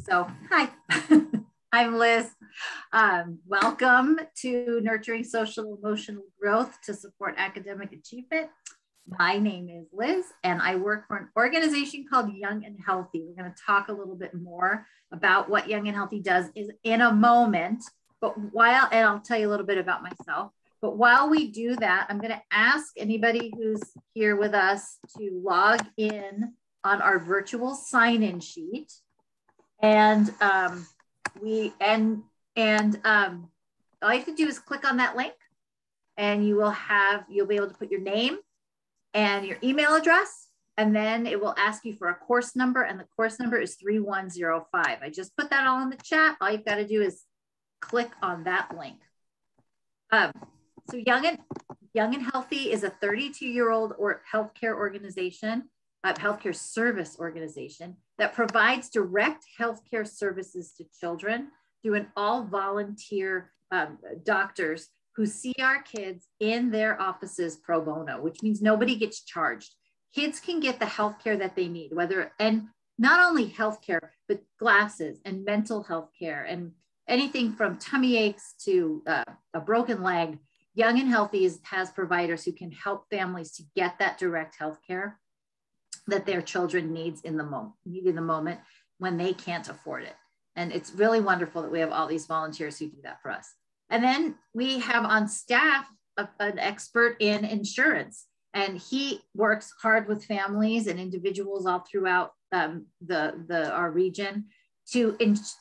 So, hi, I'm Liz. Welcome to Nurturing Social Emotional Growth to Support Academic Achievement. My name is Liz, and I work for an organization called Young and Healthy. We're going to talk a little bit more about what Young and Healthy does in a moment, and I'll tell you a little bit about myself. But while we do that, I'm going to ask anybody who's here with us to log in on our virtual sign-in sheet. And all you have to do is click on that link, and you'll be able to put your name and your email address, and then it will ask you for a course number, and the course number is 3105. I just put that all in the chat. All you've got to do is click on that link. So Young and Healthy is a 32-year-old healthcare organization, healthcare service organization that provides direct healthcare services to children through an all-volunteer doctors who see our kids in their offices pro bono, which means nobody gets charged. Kids can get the healthcare that they need, and not only healthcare, but glasses and mental health care and anything from tummy aches to a broken leg. Young and Healthy has providers who can help families to get that direct healthcare that their children need in the moment when they can't afford it. And it's really wonderful that we have all these volunteers who do that for us. And then we have on staff an expert in insurance, and he works hard with families and individuals all throughout our region to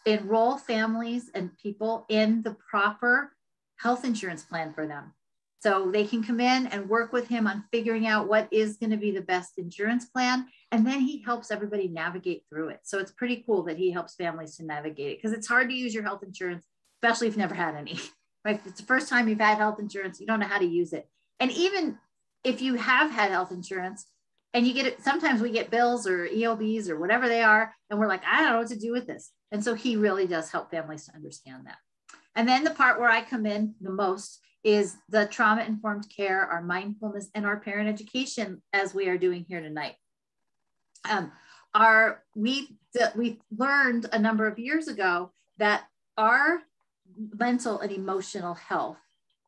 enroll families and people in the proper health insurance plan for them. So they can come in and work with him on figuring out what is going to be the best insurance plan. And then he helps everybody navigate through it. So it's pretty cool that he helps families to navigate it, because it's hard to use your health insurance, especially if you've never had any, right? If it's the first time you've had health insurance, you don't know how to use it. And even if you have had health insurance and you get it, sometimes we get bills or EOBs or whatever they are, and we're like, I don't know what to do with this. And so he really does help families to understand that. And then the part where I come in the most is the trauma-informed care, our mindfulness, and our parent education, as we are doing here tonight. We learned a number of years ago that our mental and emotional health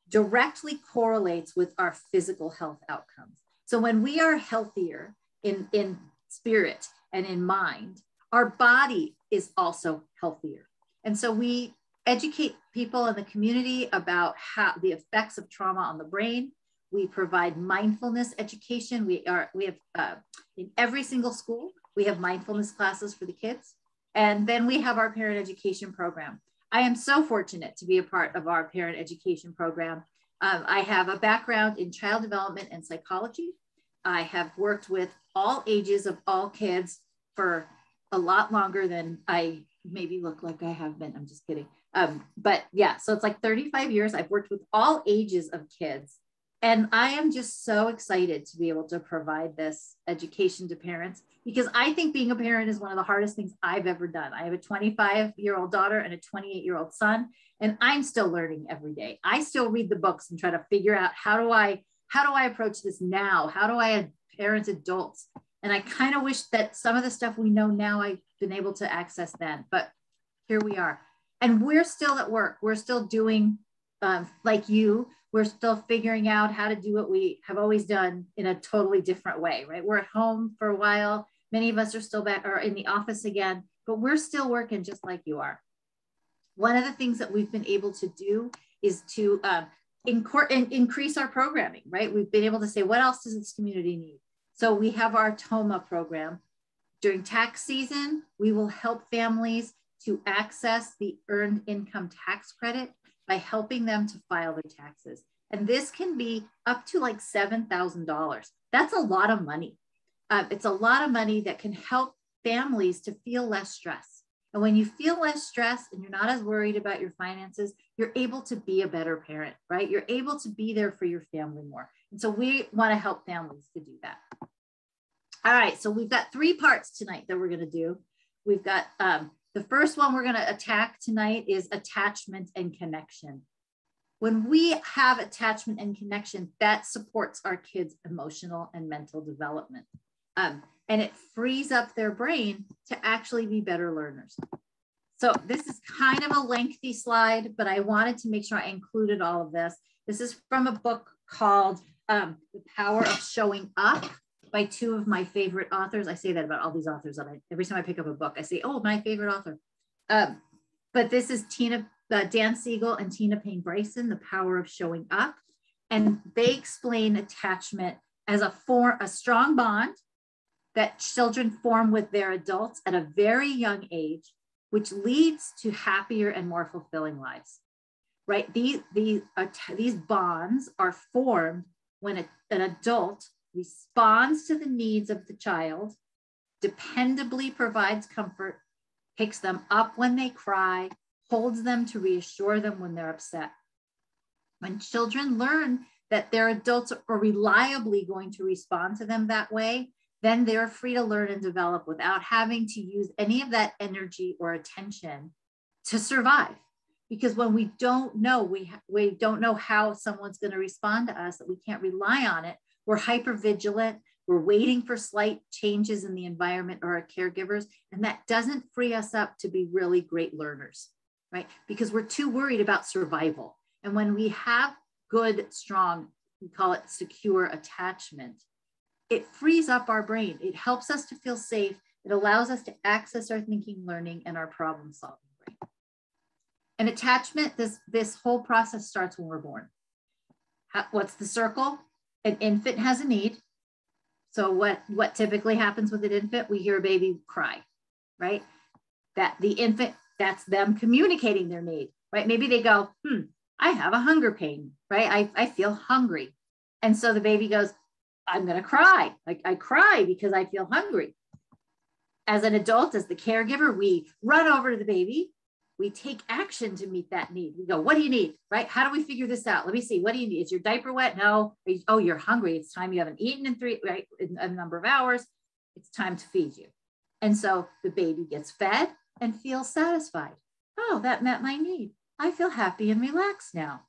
directly correlates with our physical health outcomes. So when we are healthier in spirit and in mind, our body is also healthier. And so we educate people in the community about the effects of trauma on the brain. We provide mindfulness education. We have in every single school, we have mindfulness classes for the kids. And then we have our parent education program. I am so fortunate to be a part of our parent education program. I have a background in child development and psychology. I have worked with all ages of all kids for a lot longer than I maybe look like I have been. I'm just kidding. But yeah, so it's like 35 years. I've worked with all ages of kids. And I am just so excited to be able to provide this education to parents, because I think being a parent is one of the hardest things I've ever done. I have a 25-year-old daughter and a 28-year-old son, and I'm still learning every day. I still read the books and try to figure out how do I approach this now? How do I parent adults? And I kind of wish that some of the stuff we know now I've been able to access then, but here we are. And we're still at work. We're still doing, like you, we're still figuring out how to do what we have always done in a totally different way, right? We're at home for a while. Many of us are still back or in the office again, but we're still working just like you are. One of the things that we've been able to do is to increase our programming, right? We've been able to say, what else does this community need? So we have our TOMA program. During tax season, we will help families to access the earned income tax credit by helping them to file their taxes. And this can be up to like $7,000. That's a lot of money. It's a lot of money that can help families to feel less stress. And when you feel less stress and you're not as worried about your finances, you're able to be a better parent, right? You're able to be there for your family more. And so we want to help families to do that. All right, so we've got 3 parts tonight that we're going to do. We've got the first one we're going to attack tonight is attachment and connection. When we have attachment and connection, that supports our kids' emotional and mental development. And it frees up their brain to actually be better learners. So this is kind of a lengthy slide, but I wanted to make sure I included all of this. This is from a book called The Power of Showing Up by two of my favorite authors. I say that about all these authors. Every time I pick up a book, I say, oh, my favorite author. But this is Dan Siegel and Tina Payne Bryson, The Power of Showing Up. And they explain attachment as a strong bond that children form with their adults at a very young age, which leads to happier and more fulfilling lives, right? These bonds are formed when an adult responds to the needs of the child, dependably provides comfort, picks them up when they cry, holds them to reassure them when they're upset. When children learn that their adults are reliably going to respond to them that way, then they're free to learn and develop without having to use any of that energy or attention to survive. Because when we don't know, we don't know how someone's going to respond to us, that we can't rely on it, we're hyper vigilant, we're waiting for slight changes in the environment or our caregivers, and that doesn't free us up to be really great learners, right? Because we're too worried about survival. And when we have good, strong, we call it secure attachment, it frees up our brain. It helps us to feel safe. It allows us to access our thinking, learning, and our problem solving brain. And attachment, this whole process starts when we're born. What's the circle? An infant has a need. So what typically happens with an infant? We hear a baby cry, right? That the infant, that's them communicating their need, right? Maybe they go, I have a hunger pain, right? I feel hungry. And so the baby goes, I'm going to cry. Like I cry because I feel hungry. As an adult, as the caregiver, we run over to the baby. We take action to meet that need. We go, what do you need, right? How do we figure this out? Let me see. What do you need? Is your diaper wet? No. Oh, you're hungry. It's time. You haven't eaten in a number of hours. It's time to feed you. And so the baby gets fed and feels satisfied. Oh, that met my need. I feel happy and relaxed now.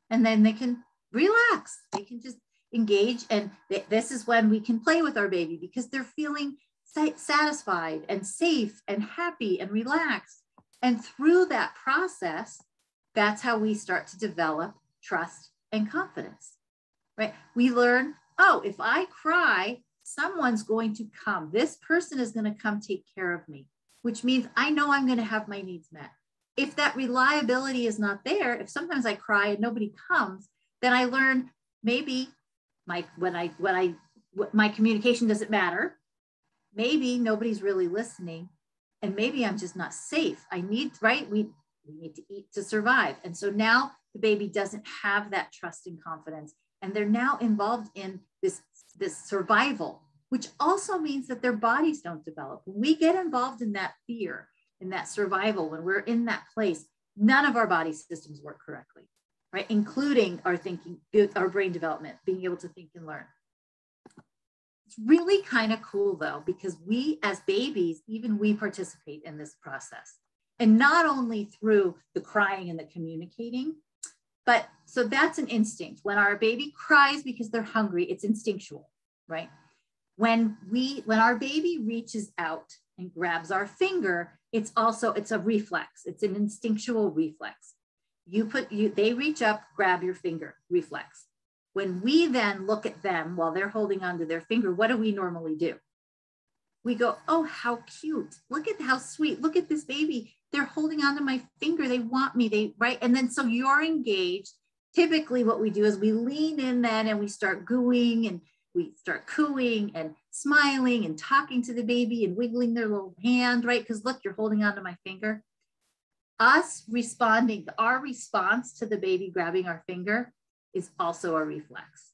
And then they can relax. They can just engage. And this is when we can play with our baby because they're feeling satisfied and safe and happy and relaxed. And through that process, that's how we start to develop trust and confidence, right? We learn, oh, if I cry, someone's going to come. This person is going to come take care of me, which means I know I'm going to have my needs met. If that reliability is not there, if sometimes I cry and nobody comes, then I learn maybe my communication doesn't matter. Maybe nobody's really listening. And maybe I'm just not safe. I need, right? We need to eat to survive. And so now the baby doesn't have that trust and confidence. And they're now involved in this survival, which also means that their bodies don't develop. When we get involved in that fear, in that survival, when we're in that place, none of our body systems work correctly, right? Including our thinking, our brain development, being able to think and learn. It's really kind of cool though, because we as babies, even we participate in this process. And not only through the crying and the communicating, but so that's an instinct. When our baby cries because they're hungry, it's instinctual, right? When our baby reaches out and grabs our finger, it's a reflex. It's an instinctual reflex. They reach up, grab your finger, reflex. When we then look at them while they're holding onto their finger, what do we normally do? We go, oh, how cute. Look at how sweet. Look at this baby. They're holding onto my finger. They want me, right? And then so you're engaged. Typically what we do is we lean in then and we start gooing and we start cooing and smiling and talking to the baby and wiggling their little hand, right? Because look, you're holding onto my finger. Us responding, our response to the baby grabbing our finger is also a reflex.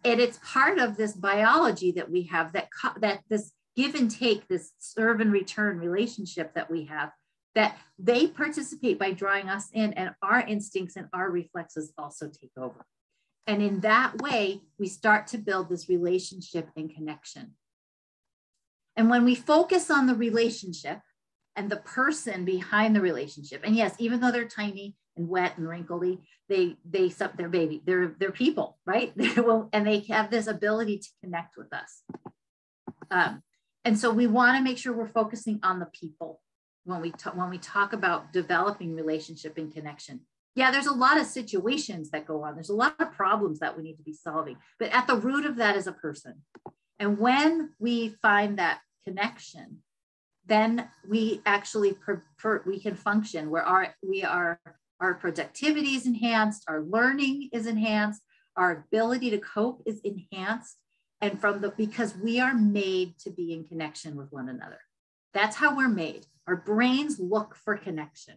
And it's part of this biology that we have, that this give and take, this serve and return relationship that we have, that they participate by drawing us in, and our instincts and our reflexes also take over. And in that way, we start to build this relationship and connection. And when we focus on the relationship and the person behind the relationship, and yes, even though they're tiny and wet and wrinkly, they're baby, they're people, right? And they have this ability to connect with us. And so we want to make sure we're focusing on the people when we talk about developing relationship and connection. Yeah, there's a lot of situations that go on. There's a lot of problems that we need to be solving, but at the root of that is a person. And when we find that connection, then we actually we can function where our productivity is enhanced, our learning is enhanced, our ability to cope is enhanced, and because we are made to be in connection with one another. That's how we're made. Our brains look for connection.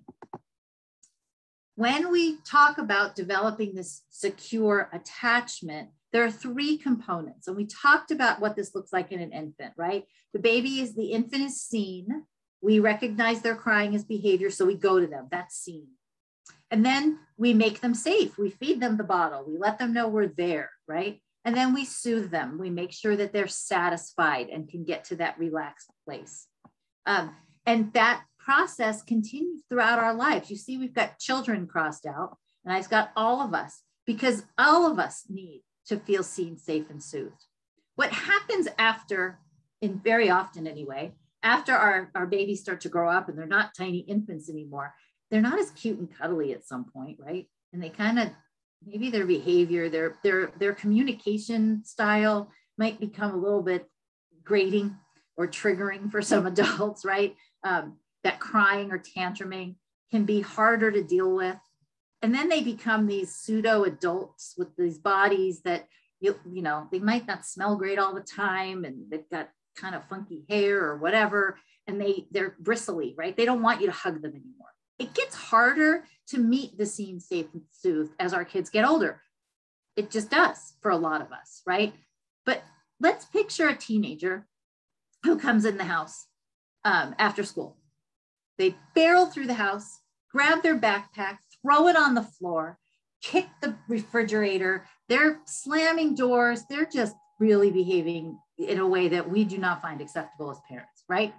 When we talk about developing this secure attachment, there are 3 components. And we talked about what this looks like in an infant, right? The infant is seen. We recognize their crying as behavior, so we go to them. That's seen. And then we make them safe. We feed them the bottle. We let them know we're there, right? And then we soothe them. We make sure that they're satisfied and can get to that relaxed place. And that process continues throughout our lives. You see, we've got children crossed out, and I've got all of us, because all of us need to feel seen, safe, and soothed. What happens after, and very often anyway, after our babies start to grow up and they're not tiny infants anymore, they're not as cute and cuddly at some point, right? And they kind of, maybe their behavior, their communication style might become a little bit grating or triggering for some adults, right? That crying or tantruming can be harder to deal with. And then they become these pseudo adults with these bodies that, you know, they might not smell great all the time, and they've got kind of funky hair or whatever, and they're bristly, right? They don't want you to hug them anymore. It gets harder to meet the seen, safe, and soothed as our kids get older. It just does for a lot of us, right? But let's picture a teenager who comes in the house after school. They barrel through the house, grab their backpack, throw it on the floor, kick the refrigerator. They're slamming doors. They're just really behaving in a way that we do not find acceptable as parents, right?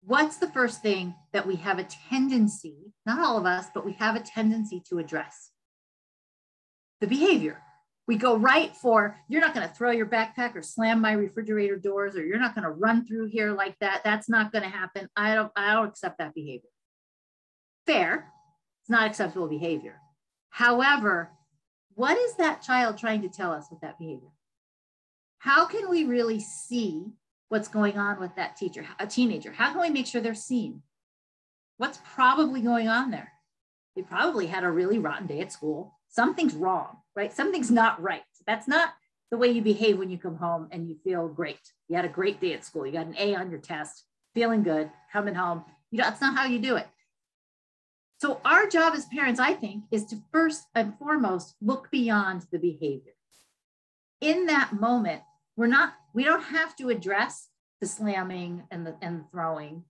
What's the first thing that we have a tendency, not all of us, but we have a tendency to address? The behavior. We go right for, you're not going to throw your backpack or slam my refrigerator doors, or you're not going to run through here like that. That's not going to happen. I don't accept that behavior. Fair. It's not acceptable behavior. However, what is that child trying to tell us with that behavior? How can we really see what's going on with that teenager? How can we make sure they're seen? What's probably going on there? They probably had a really rotten day at school. Something's wrong, right? Something's not right. That's not the way you behave when you come home and you feel great. You had a great day at school. You got an A on your test, feeling good, coming home. That's not how you do it. So our job as parents, I think, is to first and foremost look beyond the behavior. In that moment, we don't have to address the slamming and the throwing.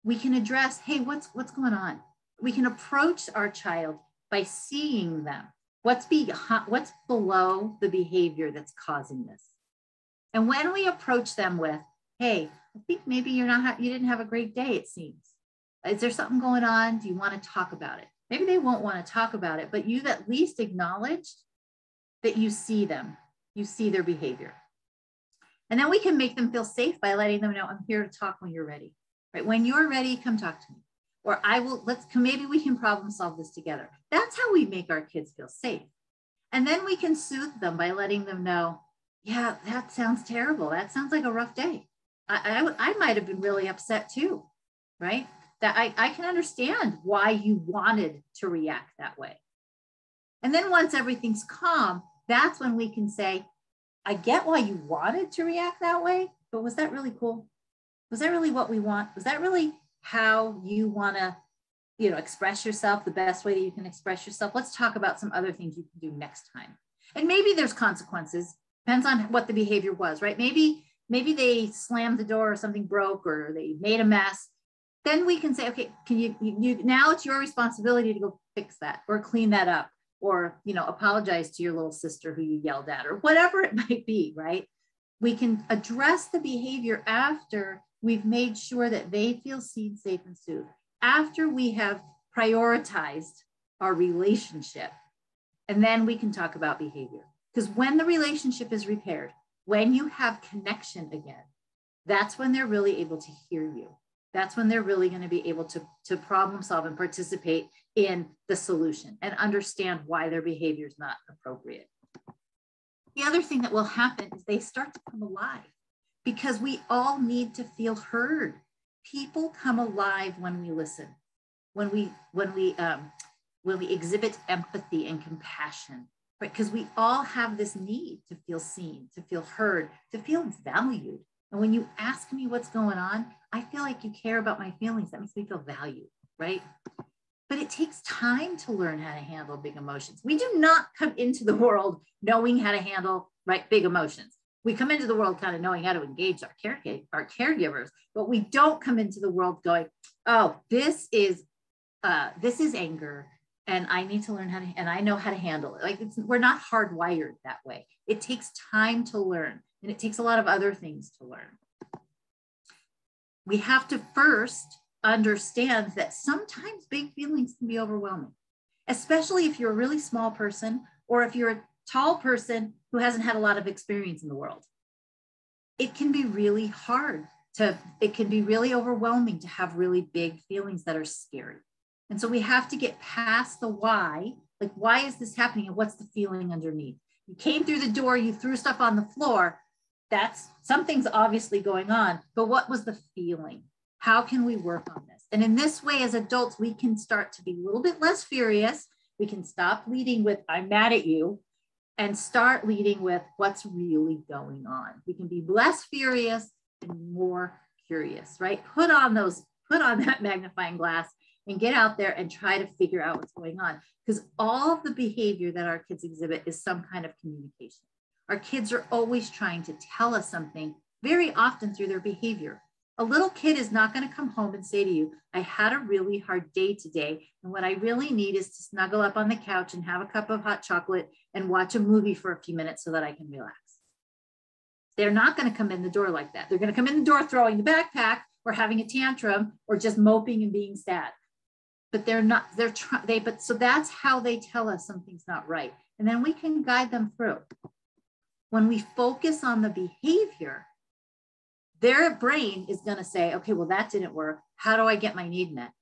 We can address, hey, what's going on? We can approach our child by seeing them. What's below the behavior that's causing this? And when we approach them with, hey, I think maybe you didn't have a great day, it seems. Is there something going on? Do you want to talk about it? Maybe they won't want to talk about it, but you've at least acknowledged that you see them, you see their behavior. And then we can make them feel safe by letting them know, I'm here to talk when you're ready. Right? When you're ready, come talk to me. Or maybe we can problem solve this together. That's how we make our kids feel safe. And then we can soothe them by letting them know, yeah, that sounds terrible. That sounds like a rough day. I might have been really upset too, right? That I can understand why you wanted to react that way. And then once everything's calm, that's when we can say, I get why you wanted to react that way, but was that really cool? Was that really what we want? Was that really how you want to, express yourself the best way that you can express yourself? Let's talk about some other things you can do next time. And maybe there's consequences, depends on what the behavior was, right? Maybe they slammed the door or something broke or they made a mess. Then we can say, okay, can you now it's your responsibility to go fix that or clean that up or, apologize to your little sister who you yelled at or whatever it might be, right? We can address the behavior after we've made sure that they feel seen, safe, and soothed. After we have prioritized our relationship, and then we can talk about behavior. Because when the relationship is repaired, when you have connection again, that's when they're really able to hear you. That's when they're really going to be able to problem solve and participate in the solution and understand why their behavior is not appropriate. The other thing that will happen is they start to come alive, because we all need to feel heard. People come alive when we listen, when we exhibit empathy and compassion, right? Because we all have this need to feel seen, to feel heard, to feel valued. And when you ask me what's going on, I feel like you care about my feelings. That makes me feel valued, right? But it takes time to learn how to handle big emotions. We do not come into the world knowing how to handle, right, big emotions. We come into the world kind of knowing how to engage our caregivers, but we don't come into the world going, oh, this is anger, and I need to learn how to, and I know how to handle it. Like, we're not hardwired that way. It takes time to learn, and it takes a lot of other things to learn. We have to first understand that sometimes big feelings can be overwhelming, especially if you're a really small person, or if you're a tall person who hasn't had a lot of experience in the world. It can be really hard it can be really overwhelming to have really big feelings that are scary. And so we have to get past the why, like, why is this happening and what's the feeling underneath? You came through the door, you threw stuff on the floor. That's something's obviously going on, but what was the feeling? How can we work on this? And in this way, as adults, we can start to be a little bit less furious. We can stop leading with, I'm mad at you, and start leading with what's really going on. We can be less furious and more curious, right? Put on that magnifying glass and get out there and try to figure out what's going on. Because all of the behavior that our kids exhibit is some kind of communication. Our kids are always trying to tell us something, very often through their behavior. A little kid is not going to come home and say to you, I had a really hard day today, and what I really need is to snuggle up on the couch and have a cup of hot chocolate and watch a movie for a few minutes so that I can relax. They're not going to come in the door like that. They're going to come in the door throwing the backpack or having a tantrum or just moping and being sad. But they're not, so that's how they tell us something's not right. And then we can guide them through. When we focus on the behavior, their brain is going to say, okay, well, that didn't work. How do I get my need met?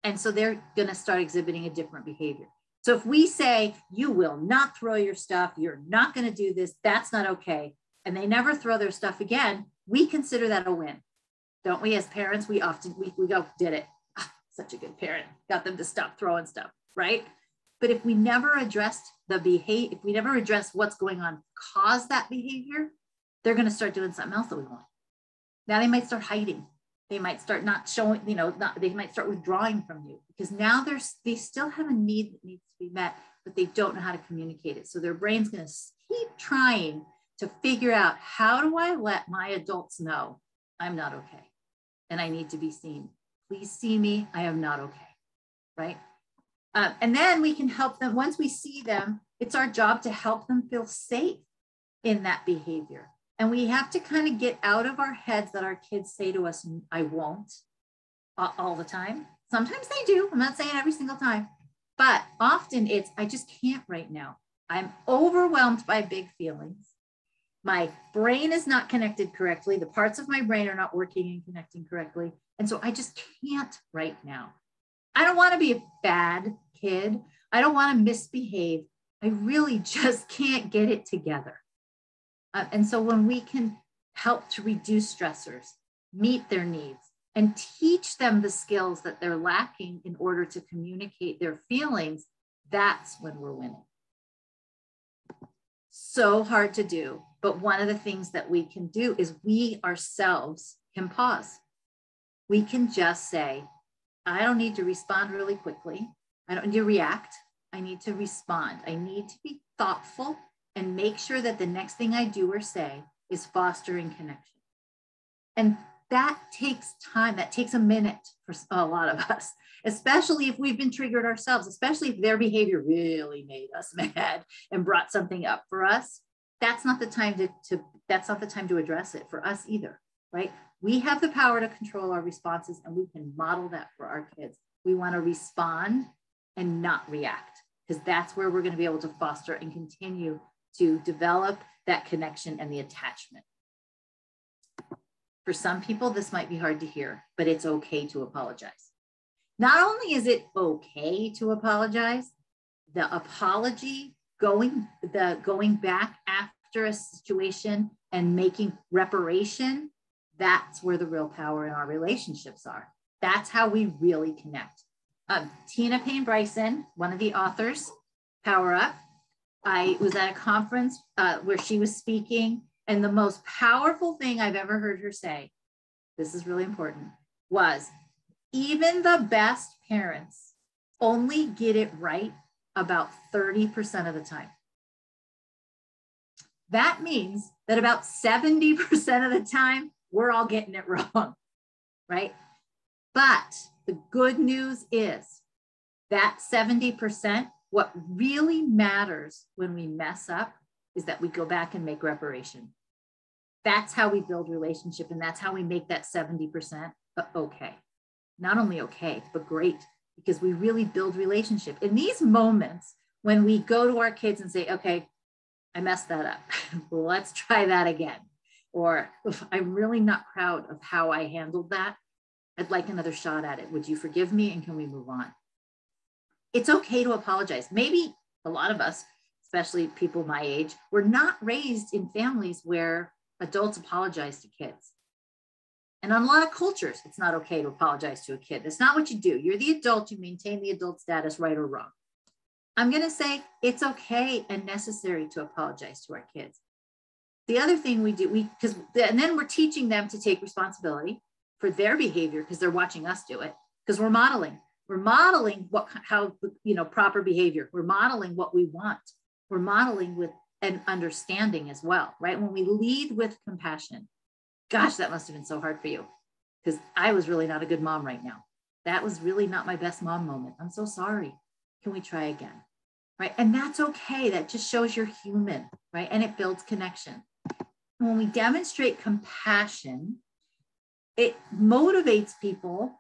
And so they're going to start exhibiting a different behavior. So if we say, you will not throw your stuff, you're not going to do this, that's not okay, and they never throw their stuff again, we consider that a win. Don't we? As parents, we often, we go, did it. Ah, such a good parent. Got them to stop throwing stuff, right? But if we never addressed the behavior, if we never address what's going on, cause that behavior, they're going to start doing something else that we want. Now they might start hiding. They might start not showing, they might start withdrawing from you, because now they still have a need that needs to be met, but they don't know how to communicate it. So their brain's going to keep trying to figure out, how do I let my adults know I'm not okay and I need to be seen? Please see me. I am not okay, right? And then we can help them. Once we see them, it's our job to help them feel safe in that behavior. And we have to kind of get out of our heads that our kids say to us, I won't, all the time. Sometimes they do. I'm not saying every single time, but often it's, I just can't right now. I'm overwhelmed by big feelings. My brain is not connected correctly. The parts of my brain are not working and connecting correctly. And so I just can't right now. I don't want to be a bad kid. I don't want to misbehave. I really just can't get it together. And so when we can help to reduce stressors, meet their needs, and teach them the skills that they're lacking in order to communicate their feelings, that's when we're winning. So hard to do, but one of the things that we can do is we ourselves can pause. We can just say, I don't need to respond really quickly. I don't need to react. I need to respond. I need to be thoughtful and make sure that the next thing I do or say is fostering connection. And that takes time. That takes a minute for a lot of us, especially if we've been triggered ourselves, especially if their behavior really made us mad and brought something up for us. That's not the time that's not the time to address it for us either, right? We have the power to control our responses, and we can model that for our kids. We want to respond and not react, because that's where we're going to be able to foster and continue to develop that connection and the attachment. For some people, this might be hard to hear, but it's okay to apologize. Not only is it okay to apologize, the apology, going back after a situation and making reparation, that's where the real power in our relationships are. That's how we really connect. Tina Payne Bryson, one of the authors, Power Up. I was at a conference where she was speaking, and the most powerful thing I've ever heard her say, this is really important, was even the best parents only get it right about 30% of the time. That means that about 70% of the time, we're all getting it wrong, right? But the good news is that 70%, what really matters when we mess up is that we go back and make reparation. That's how we build relationship, and that's how we make that 70% okay. Not only okay, but great, because we really build relationship. In these moments, when we go to our kids and say, okay, I messed that up. Let's try that again. Or I'm really not proud of how I handled that. I'd like another shot at it. Would you forgive me? And can we move on? It's okay to apologize. Maybe a lot of us, especially people my age, were not raised in families where adults apologize to kids. And in a lot of cultures, it's not okay to apologize to a kid. That's not what you do. You're the adult. You maintain the adult status, right or wrong. I'm going to say it's okay and necessary to apologize to our kids. The other thing we do, and then we're teaching them to take responsibility for their behavior because they're watching us do it, because we're modeling. We're modeling how proper behavior. We're modeling what we want. We're modeling with an understanding as well, right? When we lead with compassion, gosh, that must have been so hard for you, because I was really not a good mom right now. That was really not my best mom moment. I'm so sorry. Can we try again? Right? And that's okay. That just shows you're human, right? And it builds connection. When we demonstrate compassion, it motivates people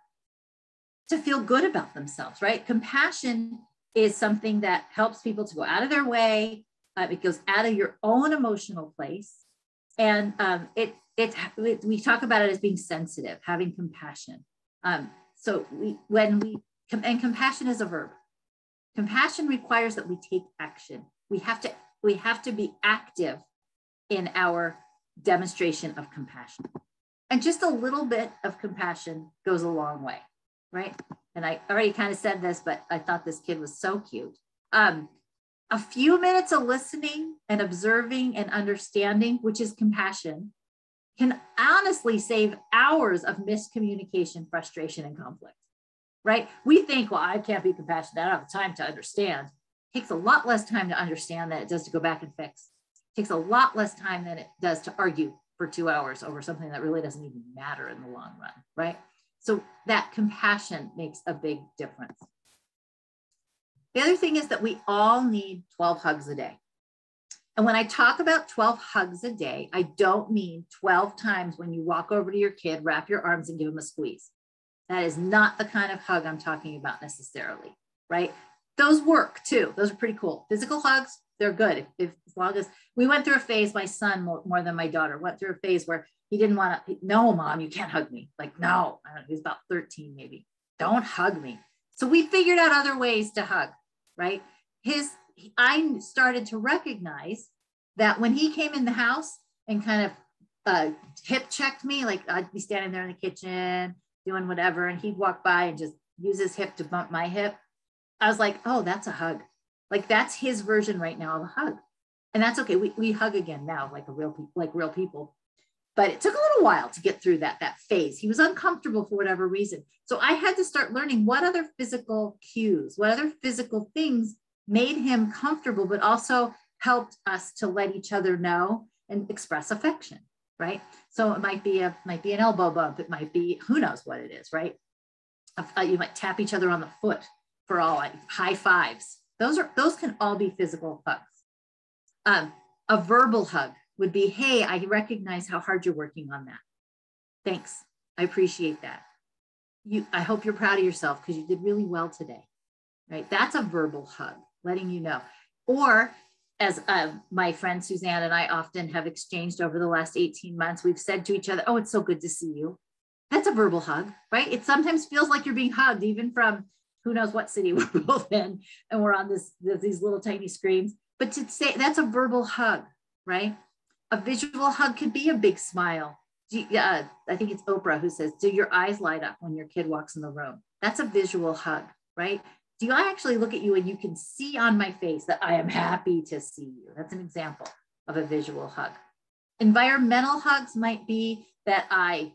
to feel good about themselves, right? Compassion is something that helps people to go out of their way. It goes out of your own emotional place. And we talk about it as being sensitive, having compassion. And compassion is a verb. Compassion requires that we take action. We have to be active in our demonstration of compassion. And just a little bit of compassion goes a long way, right? And I already kind of said this, but I thought this kid was so cute. A few minutes of listening and observing and understanding, which is compassion, can honestly save hours of miscommunication, frustration, and conflict, right? We think, well, I can't be compassionate. I don't have time to understand. It takes a lot less time to understand than it does to go back and fix. It takes a lot less time than it does to argue for 2 hours over something that really doesn't even matter in the long run, right? So that compassion makes a big difference. The other thing is that we all need 12 hugs a day. And when I talk about 12 hugs a day, I don't mean 12 times when you walk over to your kid, wrap your arms and give them a squeeze. That is not the kind of hug I'm talking about necessarily, right? Those work too. Those are pretty cool. Physical hugs, they're good. As long as we went through a phase, my son more than my daughter went through a phase where he didn't want to, no, mom, you can't hug me. Like, no, I don't know, he was about 13 maybe. Don't hug me. So we figured out other ways to hug, right? I started to recognize that when he came in the house and kind of hip checked me, like I'd be standing there in the kitchen doing whatever, and he'd walk by and just use his hip to bump my hip. I was like, oh, that's a hug. Like that's his version right now of a hug. And that's okay. We hug again now, like real people. But it took a little while to get through that phase. He was uncomfortable for whatever reason. So I had to start learning what other physical cues, what other physical things made him comfortable, but also helped us to let each other know and express affection, right? So it might be an elbow bump. It might be, who knows what it is, right? You might tap each other on the foot for all like high fives. Those can all be physical hugs. A verbal hug would be, hey, I recognize how hard you're working on that. Thanks. I appreciate that. I hope you're proud of yourself because you did really well today, right? That's a verbal hug, letting you know. Or as my friend Suzanne and I often have exchanged over the last 18 months, we've said to each other, oh, it's so good to see you. That's a verbal hug, right? It sometimes feels like you're being hugged, even from who knows what city we're both in, and we're on these little tiny screens. But to say that's a verbal hug, right? A visual hug could be a big smile. I think it's Oprah who says, do your eyes light up when your kid walks in the room? That's a visual hug, right? Do I actually look at you and you can see on my face that I am happy to see you? That's an example of a visual hug. Environmental hugs might be that I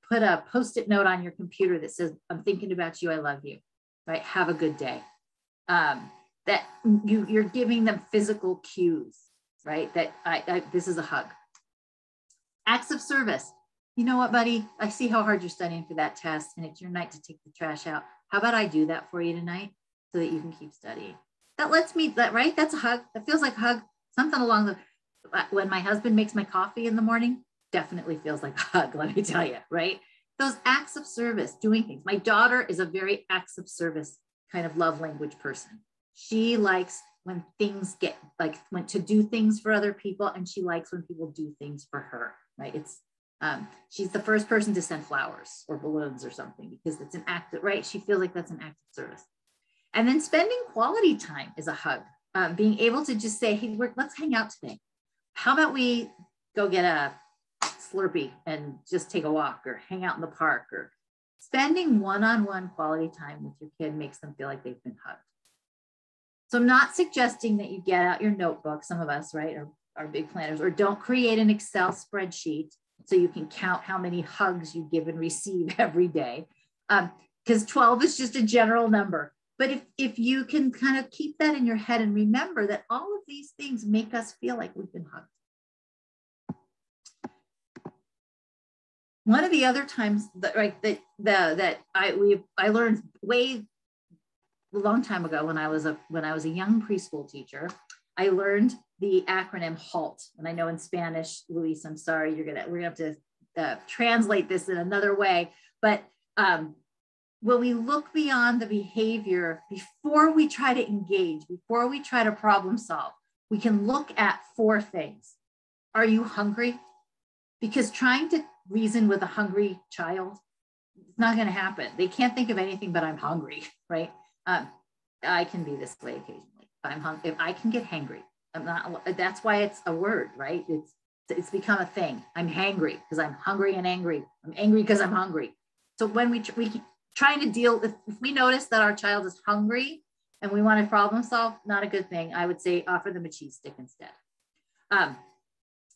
put a Post-it note on your computer that says, I'm thinking about you, I love you, right? Have a good day. That you're giving them physical cues, right? That this is a hug. Acts of service. You know what, buddy? I see how hard you're studying for that test and it's your night to take the trash out. How about I do that for you tonight so that you can keep studying? That lets me, right? That's a hug. That feels like a hug. Something along the, when my husband makes my coffee in the morning, definitely feels like a hug, let me tell you, right? Those acts of service, doing things. My daughter is a very acts of service kind of love language person. She likes when things get like, when to do things for other people, and she likes when people do things for her, right? It's, she's the first person to send flowers or balloons or something because it's an act of, right? She feels like that's an act of service. And then spending quality time is a hug. Being able to just say, hey, let's hang out today. How about we go get a Slurpee and just take a walk or hang out in the park? Or spending one-on-one quality time with your kid makes them feel like they've been hugged. So I'm not suggesting that you get out your notebook, some of us, right, are big planners, or don't create an Excel spreadsheet so you can count how many hugs you give and receive every day, because 12 is just a general number. But if you can kind of keep that in your head and remember that all of these things make us feel like we've been hugged. One of the other times that, right, that I learned way a long time ago when I was a young preschool teacher, I learned the acronym HALT. And I know in Spanish, Luis, I'm sorry, we're gonna have to translate this in another way. But when we look beyond the behavior, before we try to engage, before we try to problem solve, we can look at 4 things. Are you hungry? Because trying to reason with a hungry child, it's not going to happen. They can't think of anything but I'm hungry, right? I can be this way occasionally. If I can get hangry, I'm not. That's why it's a word, right? It's become a thing. I'm hangry because I'm hungry and angry. I'm angry because I'm hungry. So when we trying to deal with, if we notice that our child is hungry and we want to problem solve, not a good thing. I would say offer them a cheese stick instead.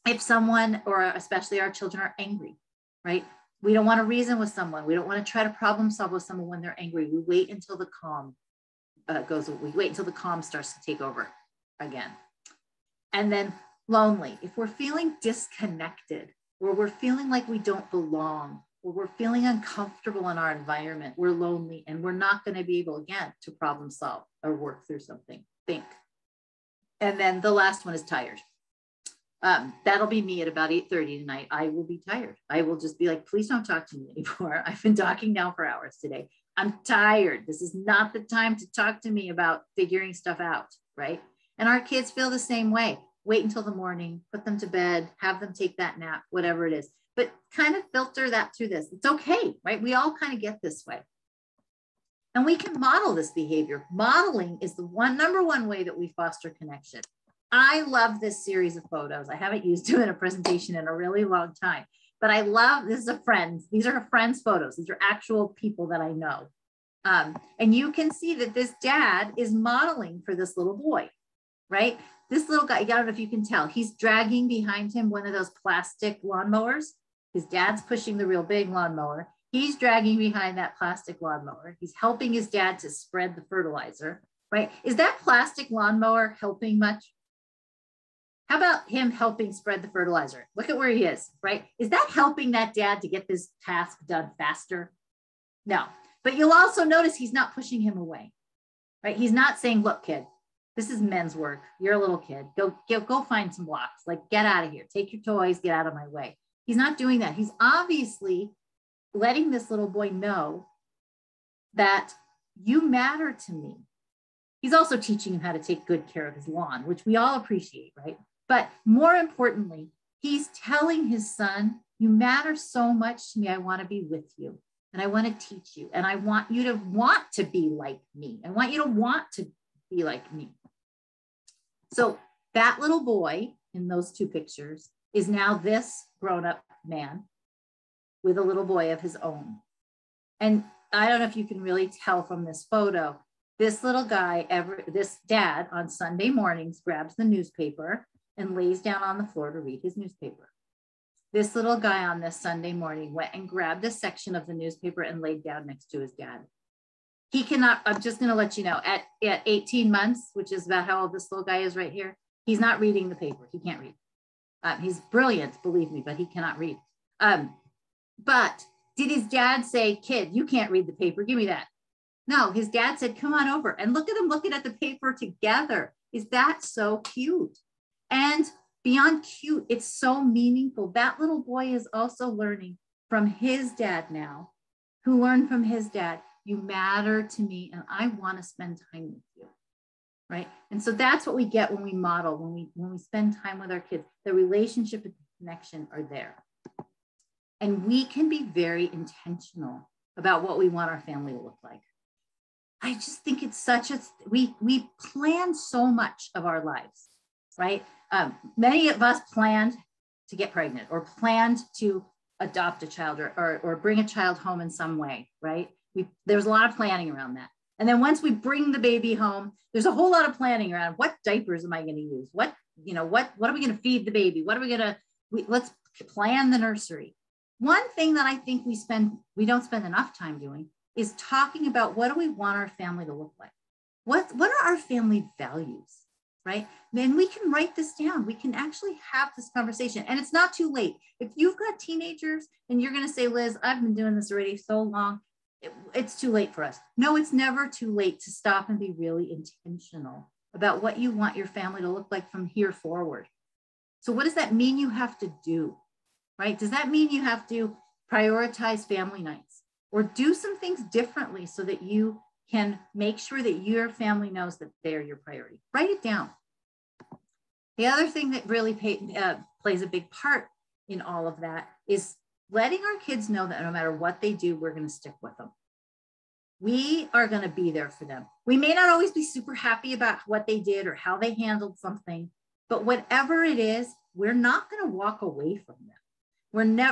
If someone, or especially our children, are angry, right? We don't want to reason with someone. We don't want to try to problem solve with someone when they're angry. We wait until the calm we wait until the calm starts to take over again. And then lonely. If we're feeling disconnected, or we're feeling like we don't belong, or we're feeling uncomfortable in our environment, we're lonely, and we're not going to be able, again, to problem solve or work through something. Think. And then the last one is tired. That'll be me at about 8:30 tonight. I will be tired. I will just be like, please don't talk to me anymore. I've been talking now for hours today. I'm tired. This is not the time to talk to me about figuring stuff out, right? And our kids feel the same way. Wait until the morning, put them to bed, have them take that nap, whatever it is. But kind of filter that through this. It's okay, right? We all kind of get this way. And we can model this behavior. Modeling is the number one way that we foster connection. I love this series of photos. I haven't used them in a presentation in a really long time, but I love, this is a friend. These are friends' photos. These are actual people that I know. And you can see that this dad is modeling for this little boy, right? This little guy, I don't know if you can tell, he's dragging behind him one of those plastic lawnmowers. His dad's pushing the real big lawnmower. He's dragging behind that plastic lawnmower. He's helping his dad to spread the fertilizer, right? Is that plastic lawnmower helping much? How about him helping spread the fertilizer? Look at where he is, right? Is that helping that dad to get this task done faster? No, but you'll also notice he's not pushing him away, right? He's not saying, look, kid, this is men's work. You're a little kid. Go find some blocks. Like, get out of here. Take your toys. Get out of my way. He's not doing that. He's obviously letting this little boy know that you matter to me. He's also teaching him how to take good care of his lawn, which we all appreciate, right? But more importantly, he's telling his son, you matter so much to me. I want to be with you and I want to teach you. And I want you to want to be like me. I want you to want to be like me. So that little boy in those two pictures is now this grown-up man with a little boy of his own. And I don't know if you can really tell from this photo, this little guy, this dad on Sunday mornings grabs the newspaper and lays down on the floor to read his newspaper. This little guy on this Sunday morning went and grabbed a section of the newspaper and laid down next to his dad. He cannot, I'm just going to let you know, at 18 months, which is about how old this little guy is right here, he's not reading the paper. He can't read. He's brilliant, believe me, but he cannot read. But did his dad say, kid, you can't read the paper, give me that? No, his dad said, come on over, and look at them looking at the paper together. Is that so cute? And beyond cute, it's so meaningful. That little boy is also learning from his dad now, who learned from his dad, you matter to me and I want to spend time with you, right? And so that's what we get when we model, when we spend time with our kids. The relationship and connection are there. And we can be very intentional about what we want our family to look like. I just think it's such a, we plan so much of our lives, right? Many of us planned to get pregnant or planned to adopt a child or bring a child home in some way, right? There's a lot of planning around that. And then once we bring the baby home, there's a whole lot of planning around what diapers am I going to use? What are we going to feed the baby? What are we going to, let's plan the nursery. One thing that I think we don't spend enough time doing is talking about what do we want our family to look like? What are our family values, right? Then we can write this down. We can actually have this conversation, and it's not too late. If you've got teenagers and you're going to say, Liz, I've been doing this already so long, it's too late for us. No, it's never too late to stop and be really intentional about what you want your family to look like from here forward. So what does that mean you have to do, right? Does that mean you have to prioritize family nights or do some things differently so that you can make sure that your family knows that they're your priority? Write it down. The other thing that really plays a big part in all of that is letting our kids know that no matter what they do, we're going to stick with them. We are going to be there for them. We may not always be super happy about what they did or how they handled something, but whatever it is, we're not going to walk away from them.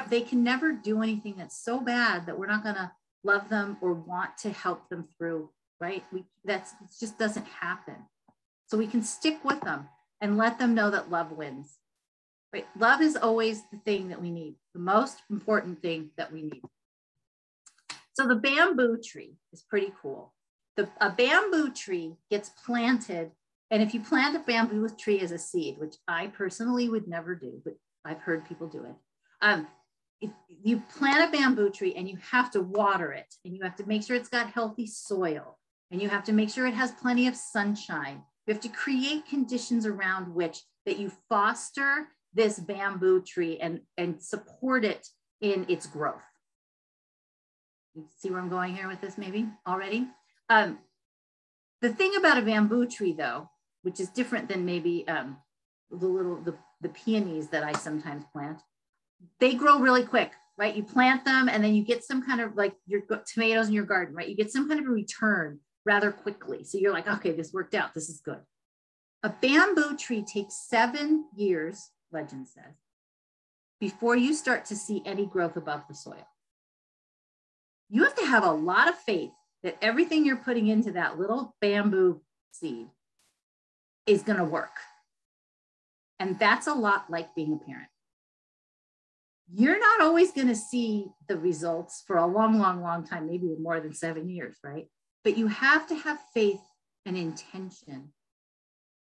They can never do anything that's so bad that we're not going to love them or want to help them through, right? It just doesn't happen. So we can stick with them and let them know that love wins. Right? Love is always the thing that we need, the most important thing that we need. So the bamboo tree is pretty cool. A bamboo tree gets planted, and if you plant a bamboo tree as a seed, which I personally would never do, but I've heard people do it. If you plant a bamboo tree and you have to water it, and you have to make sure it's got healthy soil, and you have to make sure it has plenty of sunshine. You have to create conditions around which that you foster this bamboo tree and support it in its growth. You see where I'm going here with this maybe already? The thing about a bamboo tree though, which is different than maybe the peonies that I sometimes plant, they grow really quick, right? You plant them and then you get some kind of like your tomatoes in your garden, right? You get some kind of a return rather quickly. So you're like, okay, this worked out, this is good. A bamboo tree takes 7 years, legend says, before you start to see any growth above the soil. You have to have a lot of faith that everything you're putting into that little bamboo seed is going to work. And that's a lot like being a parent. You're not always going to see the results for a long, long, long time, maybe more than 7 years, right? But you have to have faith and intention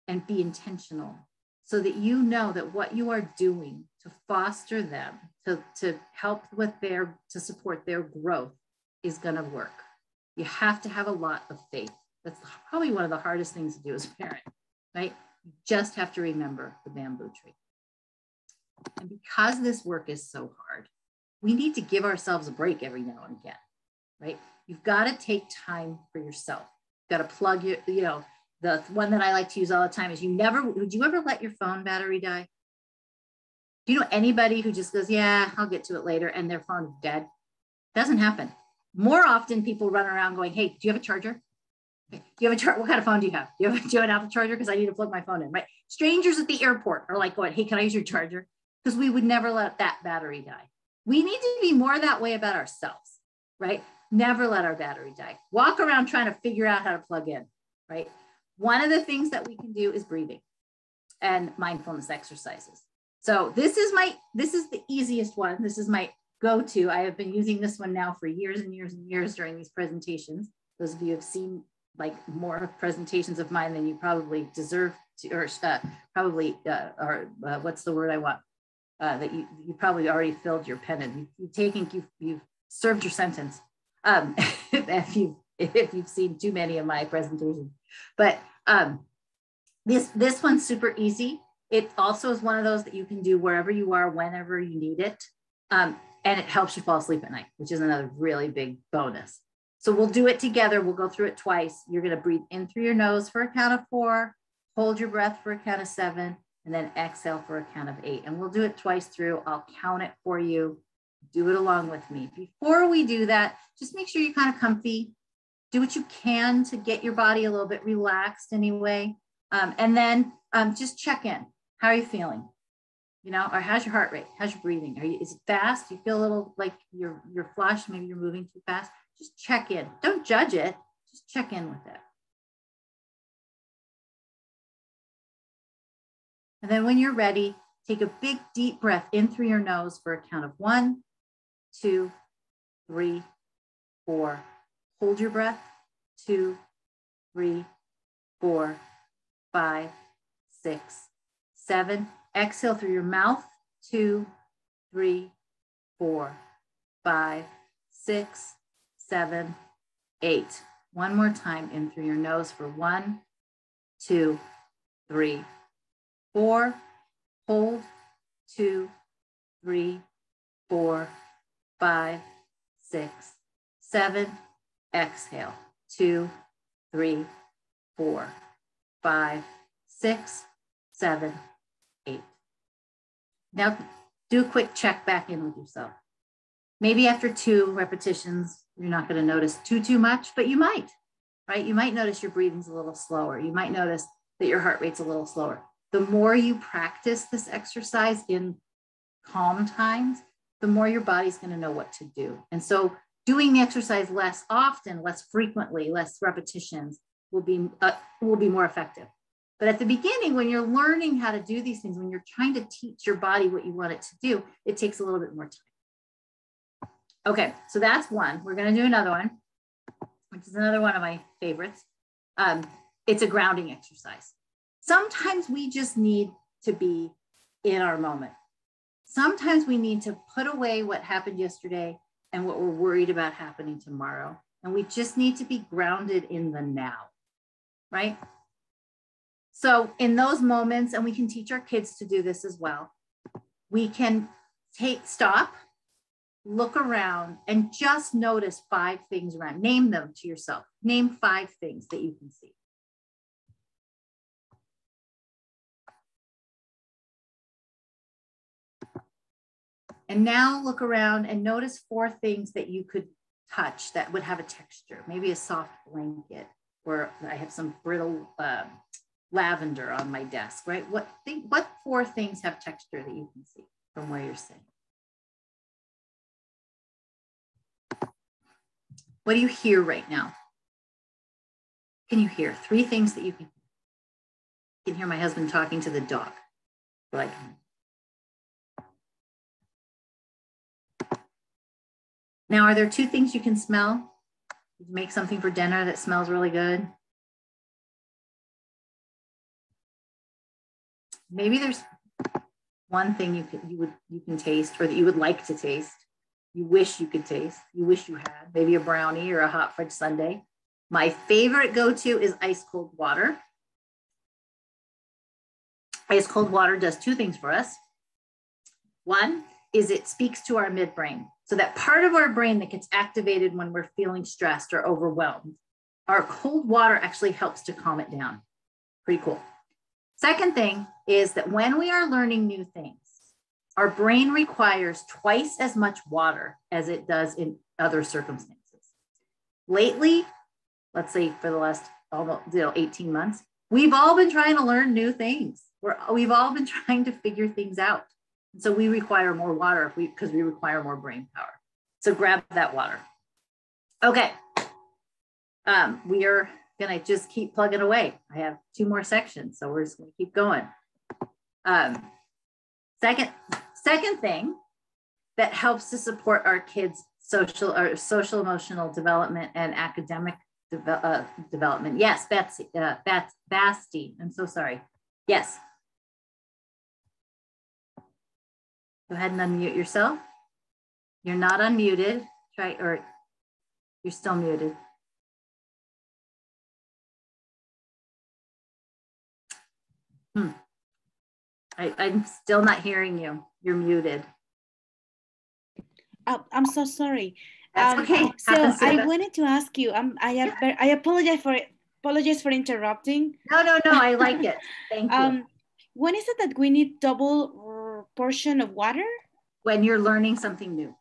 and be intentional so that you know that what you are doing to foster them, to help with to support their growth is going to work. You have to have a lot of faith. That's probably one of the hardest things to do as a parent, right? You just have to remember the bamboo tree. And because this work is so hard, we need to give ourselves a break every now and again, right? You've got to take time for yourself. You've got to plug The one that I like to use all the time is would you ever let your phone battery die? Do you know anybody who just goes, yeah, I'll get to it later, and their phone is dead? Doesn't happen. More often people run around going, hey, do you have a charger? Do you have a charger? What kind of phone do you have? Do you have an Apple charger? Because I need to plug my phone in, right? Strangers at the airport are like going, hey, can I use your charger? Because we would never let that battery die. We need to be more that way about ourselves, right? Never let our battery die. Walk around trying to figure out how to plug in, right? One of the things that we can do is breathing and mindfulness exercises. So this is the easiest one. This is my go-to. I have been using this one now for years and years and years during these presentations. Those of you who have seen like more presentations of mine than you probably deserve to, or what's the word I want? That you probably already filled your pen and you've served your sentence. If you've seen too many of my presentations, but this one's super easy. It also is one of those that you can do wherever you are, whenever you need it. And it helps you fall asleep at night, which is another really big bonus. So we'll do it together. We'll go through it twice. You're going to breathe in through your nose for a count of 4, hold your breath for a count of 7, and then exhale for a count of 8. And we'll do it twice through. I'll count it for you. Do it along with me. Before we do that, just make sure you're kind of comfy. Do what you can to get your body a little bit relaxed anyway. And then just check in. How are you feeling? You know, or how's your heart rate? How's your breathing? Is it fast? Do you feel a little like you're flushed? Maybe you're moving too fast. Just check in. Don't judge it. Just check in with it. And then when you're ready, take a big deep breath in through your nose for a count of 1, 2, 3, 4. Hold your breath. 2, 3, 4, 5, 6, 7. Exhale through your mouth. 2, 3, 4, 5, 6, 7, 8. One more time in through your nose for 1, 2, 3, 4. Hold. 2, 3, 4, 5, 6, 7. Exhale. 2, 3, 4, 5, 6, 7, 8. Now do a quick check back in with yourself. Maybe after 2 repetitions, you're not going to notice too much, but you might, right? You might notice your breathing's a little slower. You might notice that your heart rate's a little slower. The more you practice this exercise in calm times, the more your body's going to know what to do. And so doing the exercise less often, less frequently, less repetitions will be more effective. But at the beginning, when you're learning how to do these things, when you're trying to teach your body what you want it to do, it takes a little bit more time. Okay, so that's one. We're going to do another one, which is another one of my favorites. It's a grounding exercise. Sometimes we just need to be in our moment. Sometimes we need to put away what happened yesterday and what we're worried about happening tomorrow. And we just need to be grounded in the now, right? So in those moments, and we can teach our kids to do this as well, we can stop, look around, and just notice 5 things around. Name them to yourself. Name 5 things that you can see. And now look around and notice 4 things that you could touch that would have a texture, maybe a soft blanket, or I have some brittle lavender on my desk, right? What 4 things have texture that you can see from where you're sitting? What do you hear right now? Can you hear 3 things that you can hear? You can hear my husband talking to the dog. Like, now, are there 2 things you can smell? You make something for dinner that smells really good. Maybe there's 1 thing you can taste, or that you would like to taste. You wish you could taste. You wish you had. Maybe a brownie or a hot fudge sundae. My favorite go-to is ice cold water. Ice cold water does 2 things for us. 1 is it speaks to our midbrain. So that part of our brain that gets activated when we're feeling stressed or overwhelmed, our cold water actually helps to calm it down. Pretty cool. Second thing is that when we are learning new things, our brain requires twice as much water as it does in other circumstances. Lately, let's say for the last almost 18 months, we've all been trying to learn new things. We've all been trying to figure things out. And so we require more water because we require more brain power. So grab that water. Okay. We are going to just keep plugging away. I have 2 more sections, so we're just going to keep going. Second thing that helps to support our kids' social emotional development and academic development. Yes, Basti. I'm so sorry. Yes. Go ahead and unmute yourself. You're not unmuted. Or you're still muted. I'm still not hearing you. You're muted. Oh, I'm so sorry. That's okay. So I wanted to ask you. I apologize for interrupting. No. I like it. Thank you. When is it that we need double portion of water? When you're learning something new.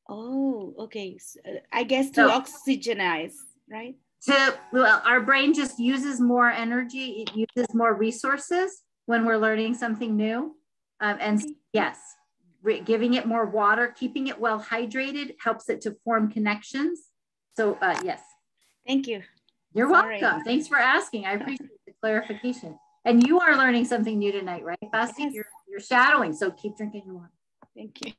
Oh, okay. So, I guess to oxygenize, right? Well, our brain just uses more energy. It uses more resources when we're learning something new. And okay. Yes, giving it more water, keeping it well hydrated helps it to form connections. So yes. Thank you. You're welcome. Thanks for asking. I appreciate the clarification. And you are learning something new tonight, right, Basti? Yes. You're shadowing, so keep drinking your water. Thank you.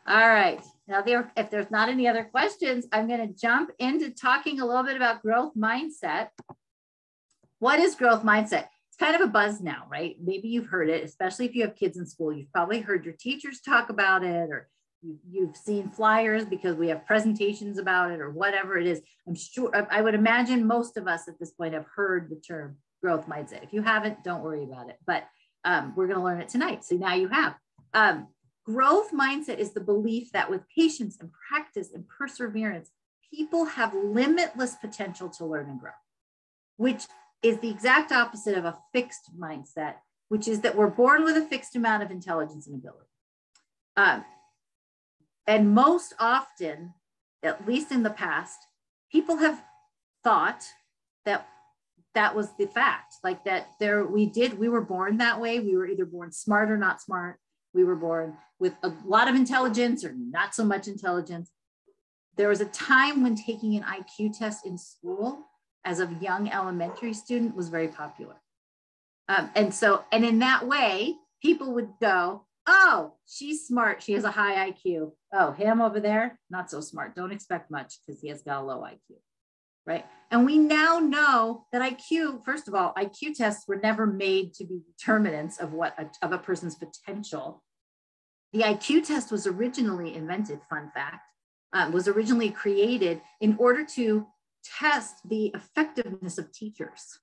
All right. Now, if there's not any other questions, I'm going to jump into talking a little bit about growth mindset. What is growth mindset? It's kind of a buzz now, right? Maybe you've heard it, especially if you have kids in school. You've probably heard your teachers talk about it, or you've seen flyers because we have presentations about it, or whatever it is. I'm sure, I would imagine most of us at this point have heard the term growth mindset. If you haven't, don't worry about it. But we're going to learn it tonight. So now you have. Growth mindset is the belief that with patience and practice and perseverance, people have limitless potential to learn and grow, which is the exact opposite of a fixed mindset, which is that we're born with a fixed amount of intelligence and ability. And most often, at least in the past, people have thought that that was the fact, like that we were born that way. We were either born smart or not smart. We were born with a lot of intelligence or not so much intelligence. There was a time when taking an IQ test in school as a young elementary student was very popular. And in that way, people would go, oh, she's smart. She has a high IQ. Oh, him over there, not so smart. Don't expect much because he has got a low IQ, right? And we now know that IQ, first of all, IQ tests were never made to be determinants of of a person's potential. The IQ test was originally invented, fun fact, was originally created in order to test the effectiveness of teachers.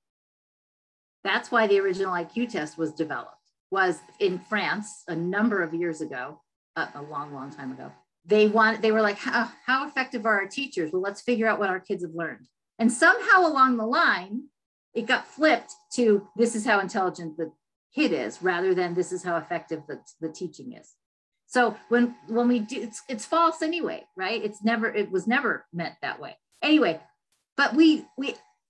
That's why the original IQ test was developed, was in France a number of years ago, a long, long time ago. They were like, how effective are our teachers? Well, let's figure out what our kids have learned. And somehow along the line, it got flipped to this is how intelligent the kid is, rather than this is how effective the teaching is. So when we do, it's false anyway, right? It was never meant that way. Anyway, but we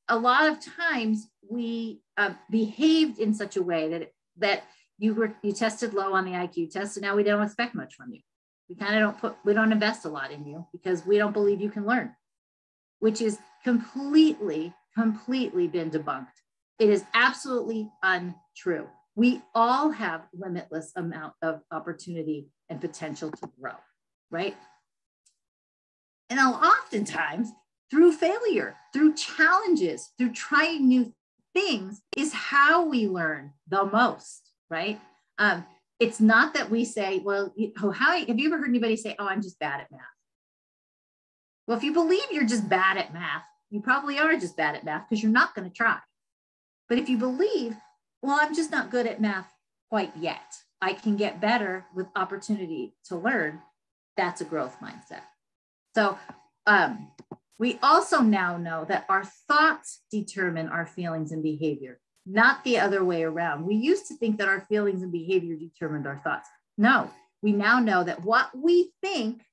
a lot of times we behaved in such a way that you tested low on the IQ test, and now we don't expect much from you. We kind of don't invest a lot in you because we don't believe you can learn, which is completely been debunked. It is absolutely untrue. We all have limitless amount of opportunity and potential to grow, right? And oftentimes through failure, through challenges, through trying new things is how we learn the most, right? It's not that we say, well, have you ever heard anybody say, oh, I'm just bad at math? Well, if you believe you're just bad at math, you probably are just bad at math because you're not going to try. But if you believe, well, I'm just not good at math quite yet, I can get better with opportunity to learn, that's a growth mindset. So We also now know that our thoughts determine our feelings and behavior, not the other way around. We used to think that our feelings and behavior determined our thoughts. No, we now know that what we think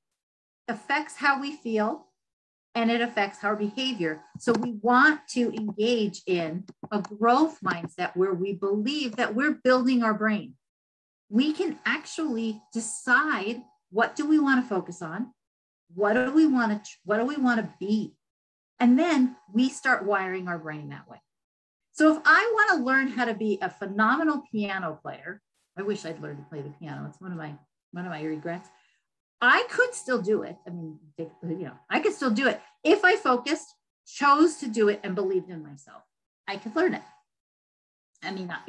affects how we feel, and it affects our behavior. So we want to engage in a growth mindset where we believe that we're building our brain. We can actually decide, what do we want to focus on? What do we want to be? And then we start wiring our brain that way. So if I want to learn how to be a phenomenal piano player, I wish I'd learned to play the piano. It's one of my regrets. I could still do it. I mean, I could still do it if I focused, chose to do it, and believed in myself. I could learn it. I may not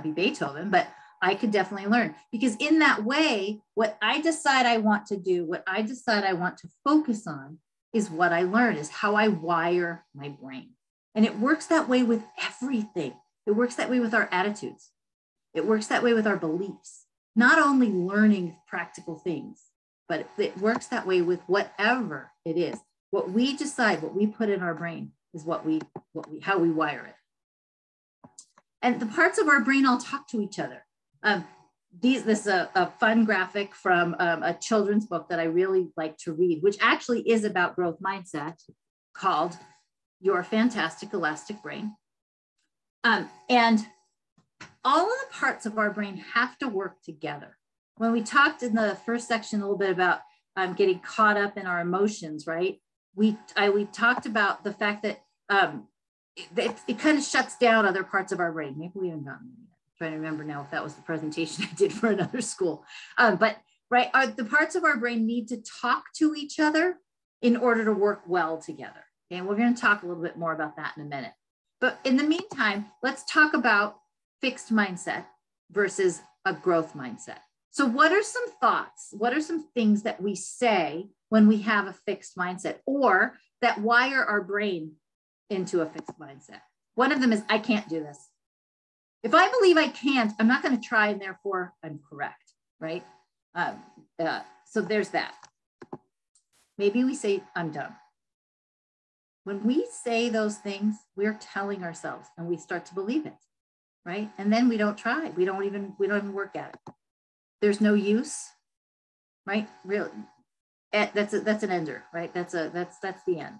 be Beethoven, but I could definitely learn, because in that way, what I decide I want to do, what I decide I want to focus on, is what I learn, is how I wire my brain. And it works that way with everything. It works that way with our attitudes. It works that way with our beliefs. Not only learning practical things, but it works that way with whatever it is. What we decide, what we put in our brain, is how we wire it. And the parts of our brain all talk to each other. This is a fun graphic from a children's book that I really like to read, which actually is about growth mindset, called Your Fantastic Elastic Brain. And all of the parts of our brain have to work together. When we talked in the first section a little bit about getting caught up in our emotions, right? We talked about the fact that it kind of shuts down other parts of our brain. Maybe we haven't gotten there yet. I'm trying to remember now if that was the presentation I did for another school. But right, the parts of our brain need to talk to each other in order to work well together. Okay? And we're going to talk a little bit more about that in a minute. But in the meantime, let's talk about fixed mindset versus a growth mindset. So what are some thoughts? What are some things that we say when we have a fixed mindset, or that wire our brain into a fixed mindset? One of them is, I can't do this. If I believe I can't, I'm not going to try, and therefore I'm correct, right? So there's that. Maybe we say, I'm dumb. When we say those things, we're telling ourselves, and we start to believe it, right? And then we don't try. We don't even work at it. There's no use, right? Really, that's an ender, right? That's the end.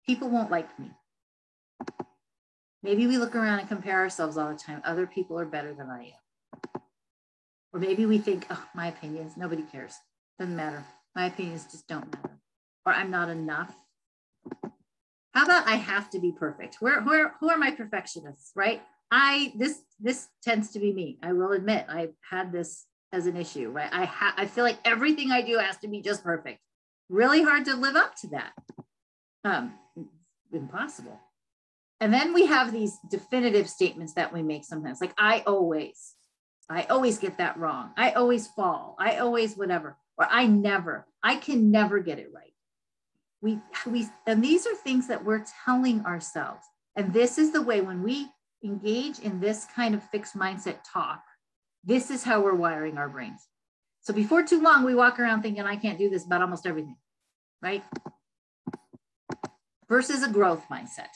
People won't like me. Maybe we look around and compare ourselves all the time. Other people are better than I am. Or maybe we think, oh, my opinions, nobody cares. Doesn't matter. My opinions just don't matter. Or I'm not enough. How about I have to be perfect? Who are my perfectionists, right? This tends to be me. I will admit I've had this as an issue, right? I feel like everything I do has to be just perfect. Really hard to live up to that. Impossible. And then we have these definitive statements that we make sometimes, like I always get that wrong. I always fall. I always whatever, or I can never get it right. And these are things that we're telling ourselves. And this is the way, when we engage in this kind of fixed mindset talk, this is how we're wiring our brains. So before too long, we walk around thinking, I can't do this about almost everything, right? Versus a growth mindset.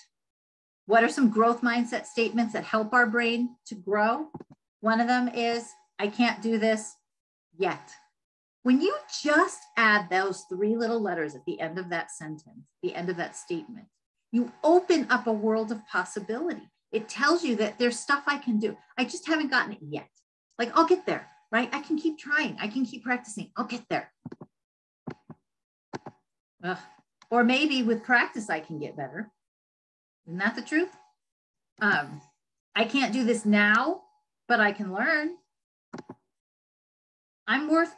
What are some growth mindset statements that help our brain to grow? One of them is, I can't do this yet. When you just add those three little letters at the end of that sentence, the end of that statement, you open up a world of possibility. It tells you that there's stuff I can do. I just haven't gotten it yet. Like, I'll get there, right? I can keep trying. I can keep practicing. I'll get there. Or maybe with practice, I can get better. Isn't that the truth? I can't do this now, but I can learn. I'm worth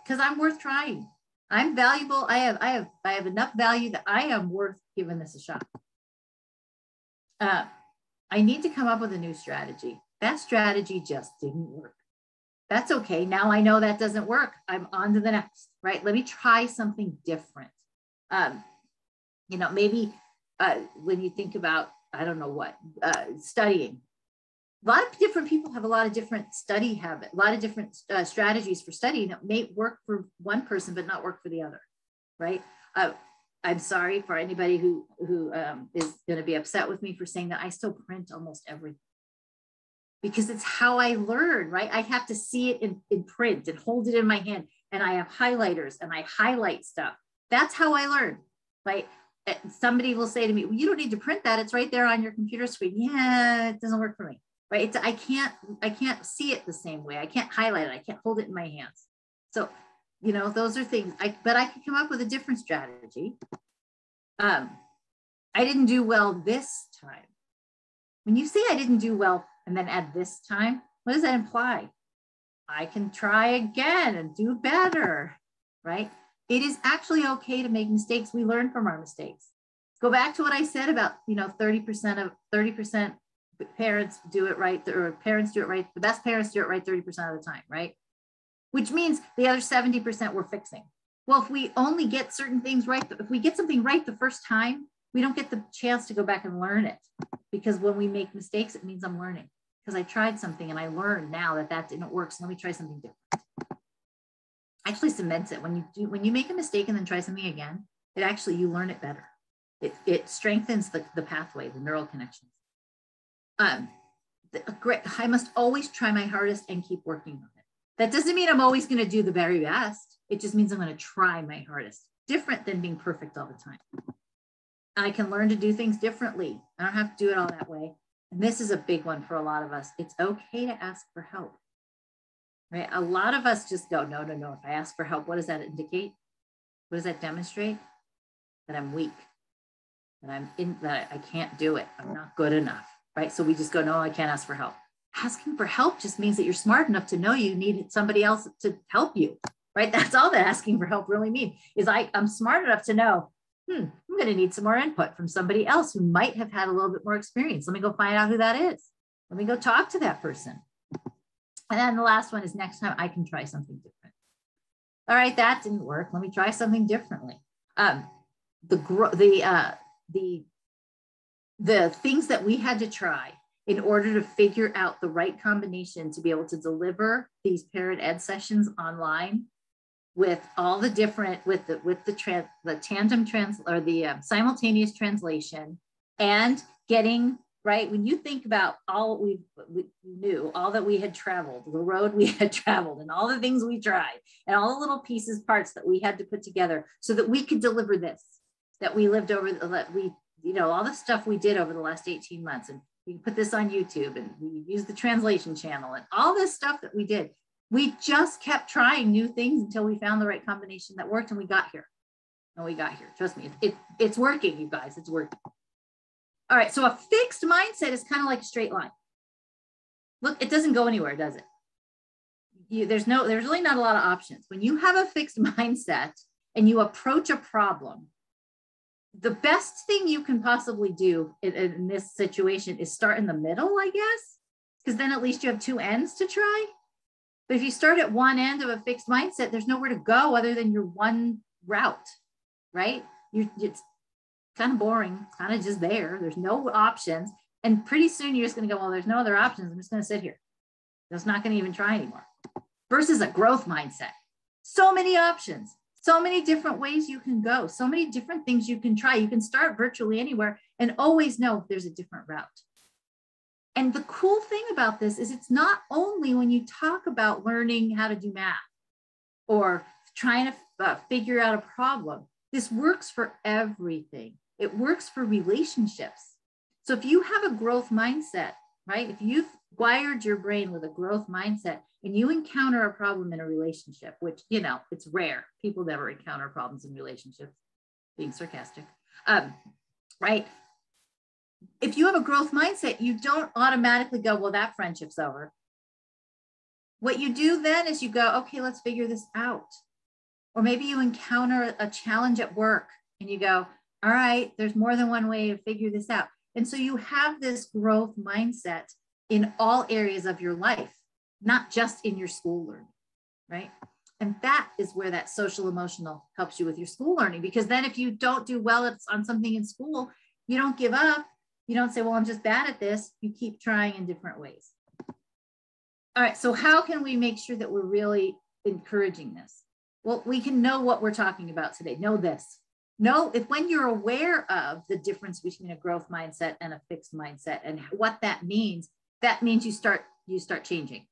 trying. I'm valuable. I have enough value that I am worth giving this a shot. I need to come up with a new strategy. That strategy just didn't work. That's okay. Now I know that doesn't work. I'm on to the next, right? Let me try something different. Maybe when you think about, I don't know what, studying. A lot of different people have a lot of different study habits, a lot of different strategies for studying that may work for one person, but not work for the other, right? I'm sorry for anybody who is going to be upset with me for saying that. I still print almost everything because it's how I learn, right? I have to see it in print and hold it in my hand, and I have highlighters and I highlight stuff. That's how I learn, right? Somebody will say to me, well, you don't need to print that. It's right there on your computer screen. Yeah, it doesn't work for me, right? I can't see it the same way. I can't highlight it. I can't hold it in my hands. So, you know, those are things, but I can come up with a different strategy. I didn't do well this time. When you say I didn't do well and then add this time, what does that imply? I can try again and do better, right? It is actually okay to make mistakes. We learn from our mistakes. Go back to what I said about, you know, 30% parents do it right, or parents do it right. The best parents do it right 30% of the time, right? Which means the other 70% we're fixing. Well, if we only get certain things right, if we get something right the first time, we don't get the chance to go back and learn it. Because when we make mistakes, it means I'm learning. Because I tried something and I learned now that didn't work. So let me try something different. Actually cements it. When you make a mistake and then try something again, you learn it better. It strengthens the pathway, the neural connections. I must always try my hardest and keep working on it. That doesn't mean I'm always going to do the very best. It just means I'm going to try my hardest. Different than being perfect all the time. I can learn to do things differently. I don't have to do it all that way. And this is a big one for a lot of us. It's okay to ask for help. Right? A lot of us just go, no. If I ask for help, what does that indicate? What does that demonstrate? That I'm weak. That I can't do it. I'm not good enough. Right? So we just go, no, I can't ask for help. Asking for help just means that you're smart enough to know you need somebody else to help you. Right? That's all that asking for help really means, is I'm smart enough to know, I'm going to need some more input from somebody else who might have had a little bit more experience. Let me go find out who that is. Let me go talk to that person. And then the last one is next time I can try something different. All right, that didn't work. Let me try something differently. The things that we had to try in order to figure out the right combination to be able to deliver these parent ed sessions online with all the different, with the simultaneous translation, and getting right. When you think about all we knew, all that we had traveled, the road we had traveled, and all the things we tried, and all the little pieces, parts that we had to put together so that we could deliver this, that we lived over, that we, you know, all the stuff we did over the last 18 months, and we put this on YouTube, and we used the translation channel, and all this stuff that we did. We just kept trying new things until we found the right combination that worked, and we got here. Trust me, it's working, you guys, it's working. All right, so a fixed mindset is kind of like a straight line. Look, it doesn't go anywhere, does it? There's really not a lot of options. When you have a fixed mindset and you approach a problem, the best thing you can possibly do in this situation is start in the middle, I guess, because then at least you have two ends to try. But if you start at one end of a fixed mindset, there's nowhere to go other than your one route, right? It's kind of boring, kind of just there. There's no options. And pretty soon you're just going to go, well, there's no other options. I'm just going to sit here. I'm just not going to even try anymore. Versus a growth mindset. So many options, so many different ways you can go, so many different things you can try. You can start virtually anywhere and always know there's a different route. And the cool thing about this is it's not only when you talk about learning how to do math or trying to figure out a problem. This works for everything. It works for relationships. So if you have a growth mindset, right? If you've wired your brain with a growth mindset and you encounter a problem in a relationship, which, you know, it's rare. People never encounter problems in relationships, being sarcastic, right? If you have a growth mindset, you don't automatically go, well, that friendship's over. What you do then is you go, okay, let's figure this out. Or maybe you encounter a challenge at work and you go, all right, there's more than one way to figure this out. And so you have this growth mindset in all areas of your life, not just in your school learning, right? And that is where that social emotional helps you with your school learning, because then if you don't do well on something in school, you don't give up. You don't say, well, I'm just bad at this. You keep trying in different ways. All right, so how can we make sure that we're really encouraging this? Well, we can know what we're talking about today. Know this. No, if when you're aware of the difference between a growth mindset and a fixed mindset and what that means you start changing.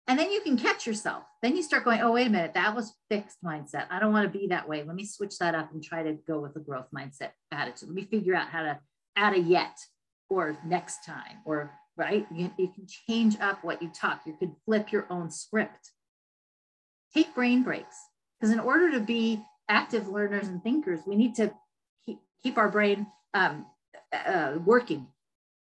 And then you can catch yourself. Then you start going, oh, wait a minute, that was fixed mindset. I don't want to be that way. Let me switch that up and try to go with a growth mindset attitude. Let me figure out how to add a yet or next time, or right. You can change up what you talk. You could flip your own script. Take brain breaks, because in order to be active learners and thinkers, we need to keep our brain working.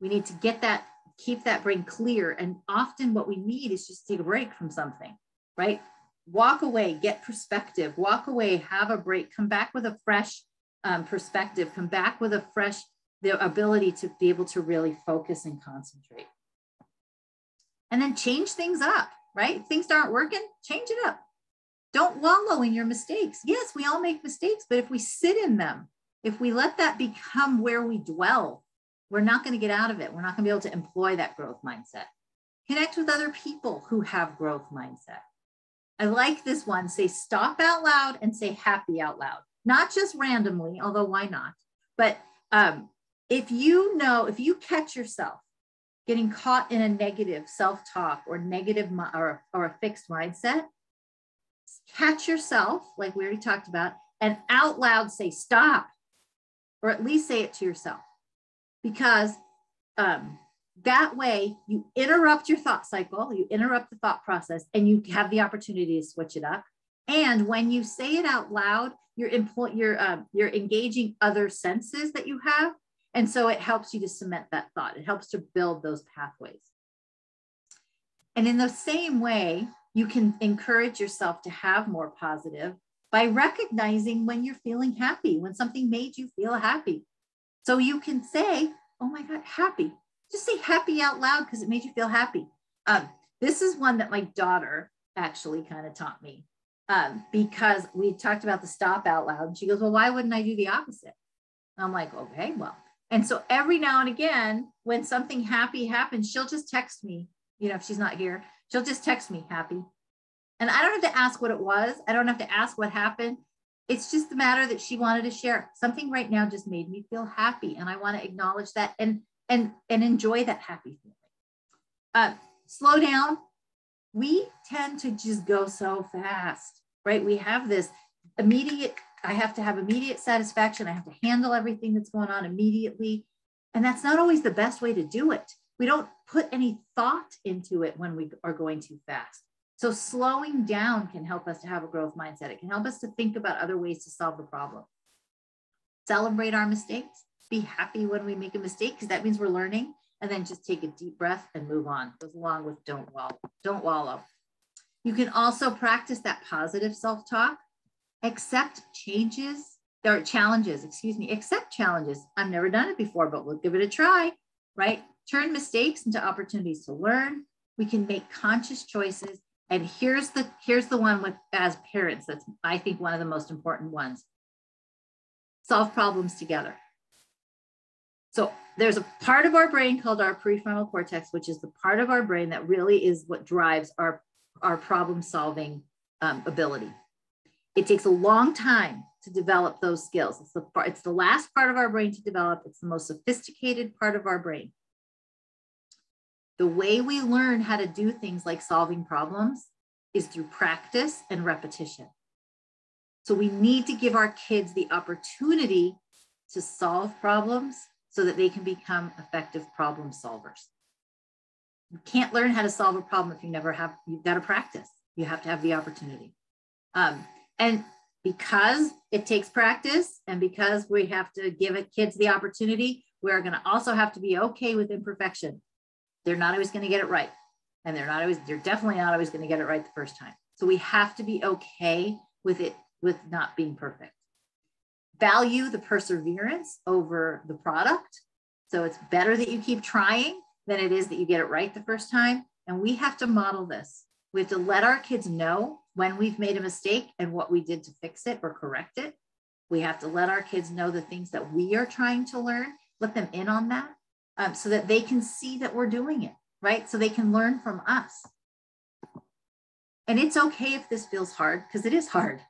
We need to keep that brain clear. And often what we need is just take a break from something, right? Walk away, get perspective, walk away, have a break, come back with a fresh perspective, come back with the ability to be able to really focus and concentrate. And then change things up, right? If things aren't working, change it up. Don't wallow in your mistakes. Yes, we all make mistakes, but if we sit in them, if we let that become where we dwell, we're not going to get out of it. We're not going to be able to employ that growth mindset. Connect with other people who have growth mindset. I like this one. Say stop out loud and say happy out loud. Not just randomly, although why not? But if you catch yourself getting caught in a negative self-talk or negative or a fixed mindset, catch yourself, like we already talked about, and out loud say stop, or at least say it to yourself. Because that way you interrupt your thought cycle, you interrupt the thought process, and you have the opportunity to switch it up. And when you say it out loud, you're engaging other senses that you have. And so it helps you to cement that thought. It helps to build those pathways. And in the same way, you can encourage yourself to have more positive by recognizing when you're feeling happy, when something made you feel happy. So you can say, oh my God, happy. Just say happy out loud because it made you feel happy. This is one that my daughter actually kind of taught me because we talked about the stop out loud. And she goes, well, why wouldn't I do the opposite? And I'm like, okay, well. And so every now and again, when something happy happens, she'll just text me, if she's not here, she'll just text me happy. And I don't have to ask what it was. I don't have to ask what happened. It's just the matter that she wanted to share. Something right now just made me feel happy. And I want to acknowledge that and enjoy that happy feeling. Slow down. We tend to just go so fast, right? We have this I have to have immediate satisfaction. I have to handle everything that's going on immediately. And that's not always the best way to do it. We don't put any thought into it when we are going too fast. So slowing down can help us to have a growth mindset. It can help us to think about other ways to solve the problem. Celebrate our mistakes. Be happy when we make a mistake, because that means we're learning. And then just take a deep breath and move on. Goes along with don't wallow. You can also practice that positive self-talk. Accept challenges. Accept challenges. I've never done it before, but we'll give it a try, right? Turn mistakes into opportunities to learn. We can make conscious choices. And here's the one with, as parents, that's, I think, one of the most important ones. Solve problems together. So there's a part of our brain called our prefrontal cortex, which is the part of our brain that really is what drives our problem solving ability. It takes a long time to develop those skills. It's the last part of our brain to develop. It's the most sophisticated part of our brain. The way we learn how to do things like solving problems is through practice and repetition. So we need to give our kids the opportunity to solve problems so that they can become effective problem solvers. You can't learn how to solve a problem if you've got to practice. You have to have the opportunity. And because it takes practice and because we have to give kids the opportunity, we're going to also have to be okay with imperfection. They're not always going to get it right. And they're definitely not always going to get it right the first time. So we have to be okay with not being perfect. Value the perseverance over the product. So it's better that you keep trying than it is that you get it right the first time. And we have to model this. We have to let our kids know when we've made a mistake and what we did to fix it or correct it. We have to let our kids know the things that we are trying to learn, let them in on that so that they can see that we're doing it, right? So they can learn from us. And it's okay if this feels hard, because it is hard,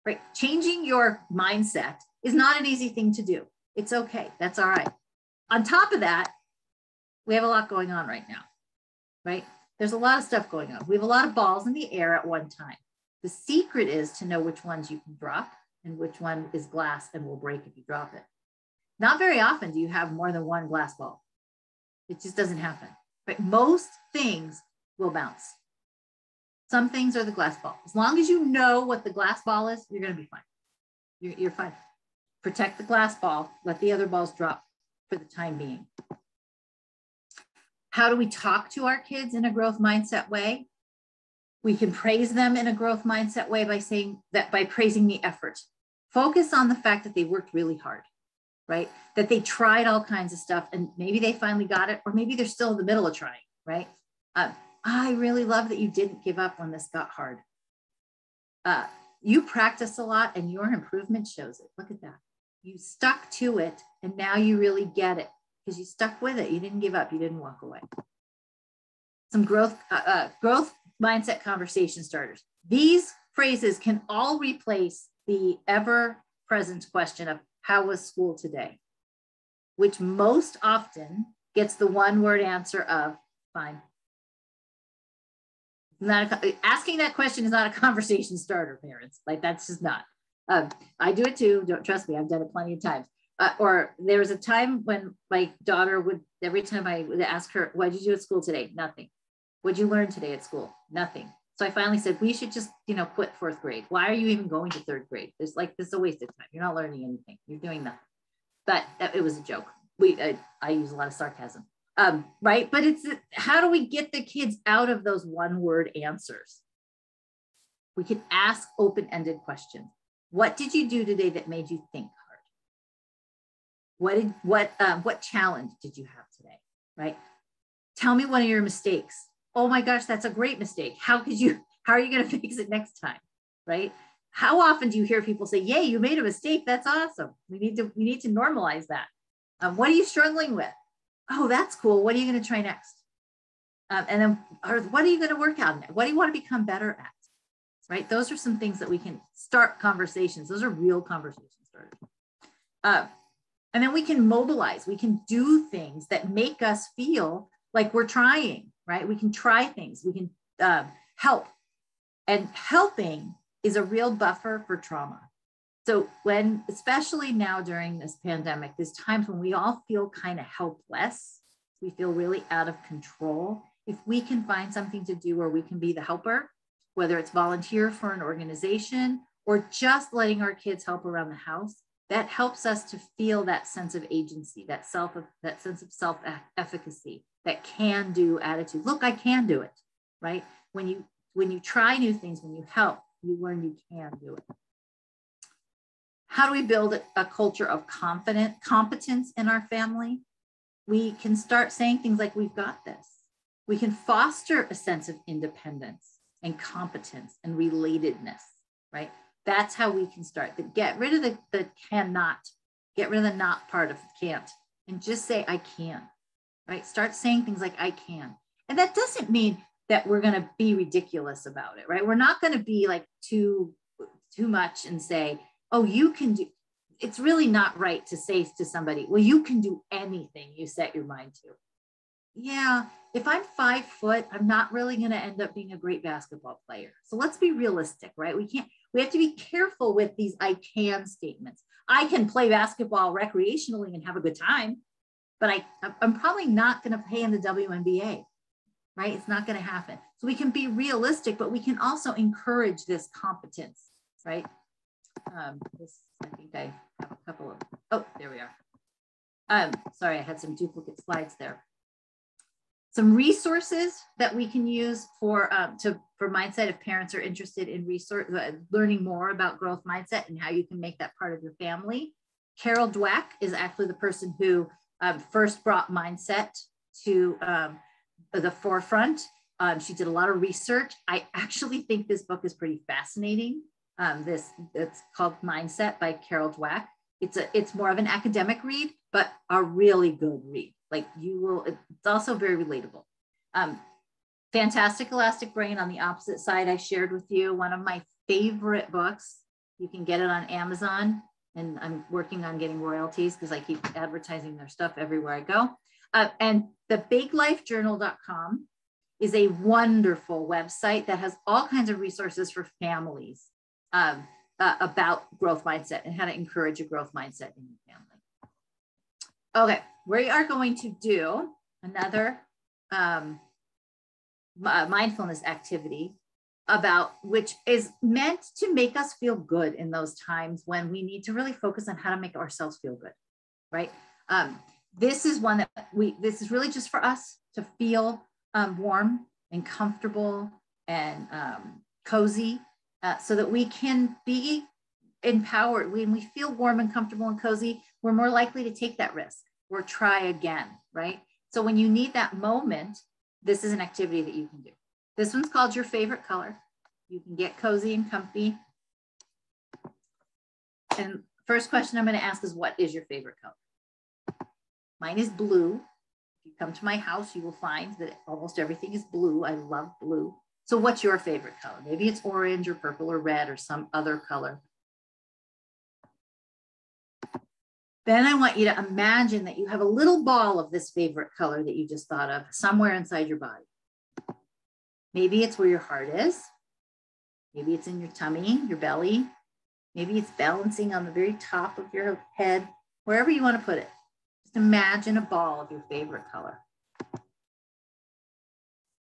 right? Changing your mindset is not an easy thing to do. It's okay. That's all right. On top of that, we have a lot going on right now, right? There's a lot of stuff going on. We have a lot of balls in the air at one time. The secret is to know which ones you can drop and which one is glass and will break if you drop it. Not very often do you have more than one glass ball. It just doesn't happen. But most things will bounce. Some things are the glass ball. As long as you know what the glass ball is, you're going to be fine. You're fine. Protect the glass ball. Let the other balls drop for the time being. How do we talk to our kids in a growth mindset way? We can praise them in a growth mindset way by saying that, by praising the effort. Focus on the fact that they worked really hard, right? That they tried all kinds of stuff and maybe they finally got it, or maybe they're still in the middle of trying, right? I really love that you didn't give up when this got hard. You practice a lot and your improvement shows it. Look at that. You stuck to it and now you really get it because you stuck with it. You didn't give up. You didn't walk away. Some growth mindset conversation starters. These phrases can all replace the ever-present question of how was school today, which most often gets the one-word answer of fine. Asking that question is not a conversation starter, parents. Like, that's just not. I do it too. Don't trust me. I've done it plenty of times. Or there was a time when my daughter would, every time I would ask her, what did you do at school today? Nothing. What did you learn today at school? Nothing. So I finally said, we should just, quit 4th grade. Why are you even going to 3rd grade? This is a waste of time. You're not learning anything. You're doing nothing. But it was a joke. I use a lot of sarcasm. Right? But it's how do we get the kids out of those one-word answers? We can ask open-ended questions. What did you do today that made you think hard? What challenge did you have today? Right? Tell me one of your mistakes. Oh my gosh, that's a great mistake. How are you going to fix it next time? Right? How often do you hear people say, yay, you made a mistake? That's awesome. We need to normalize that. What are you struggling with? Oh, that's cool. What are you going to try next? And then, or what are you going to work on? What do you want to become better at? Right? Those are some things that we can start conversations. Those are real conversation starters. And then we can mobilize. We can do things that make us feel like we're trying, right? We can try things. We can help. And helping is a real buffer for trauma. So especially now during this pandemic, there's times when we all feel kind of helpless. We feel really out of control. If we can find something to do where we can be the helper, whether it's volunteer for an organization or just letting our kids help around the house, that helps us to feel that sense of agency, that sense of self-efficacy, that can-do attitude. Look, I can do it, right? When you try new things, when you help, you learn you can do it. How do we build a culture of competence in our family? We can start saying things like, we've got this. We can foster a sense of independence and competence and relatedness, right? That's how we can start. Get rid of the cannot, get rid of the not part of can't, and just say, I can, right? Start saying things like, I can. And that doesn't mean that we're going to be ridiculous about it, right? We're not going to be like too much and say, oh, you can do, it's really not right to say to somebody, well, you can do anything you set your mind to. Yeah, if I'm 5 foot, I'm not really going to end up being a great basketball player. So let's be realistic, right? We have to be careful with these I can statements. I can play basketball recreationally and have a good time, but I'm probably not going to play in the WNBA, right? It's not going to happen. So we can be realistic, but we can also encourage this competence, right? I think I have a couple of, oh, there we are. Sorry, I had some duplicate slides there. Some resources that we can use for mindset if parents are interested in learning more about growth mindset and how you can make that part of your family. Carol Dweck is actually the person who first brought mindset to the forefront. She did a lot of research. I actually think this book is pretty fascinating. It's called Mindset by Carol Dweck. It's more of an academic read, but a really good read. Like it's also very relatable. Fantastic Elastic Brain on the opposite side, I shared with you one of my favorite books. You can get it on Amazon. and I'm working on getting royalties because I keep advertising their stuff everywhere I go. And the biglifejournal.com is a wonderful website that has all kinds of resources for families about growth mindset and how to encourage a growth mindset in your family. Okay, we are going to do another mindfulness activity which is meant to make us feel good in those times when we need to really focus on how to make ourselves feel good, right? This is one that this is really just for us to feel warm and comfortable and cozy so that we can be empowered. When we feel warm and comfortable and cozy, we're more likely to take that risk or try again, right? So when you need that moment, this is an activity that you can do. This one's called Your Favorite Color. You can get cozy and comfy. And first question I'm going to ask is, what is your favorite color? Mine is blue. If you come to my house, you will find that almost everything is blue. I love blue. So what's your favorite color? Maybe it's orange or purple or red or some other color. Then I want you to imagine that you have a little ball of this favorite color that you just thought of somewhere inside your body. Maybe it's where your heart is. Maybe it's in your tummy, your belly. Maybe it's balancing on the very top of your head, wherever you want to put it. Just imagine a ball of your favorite color.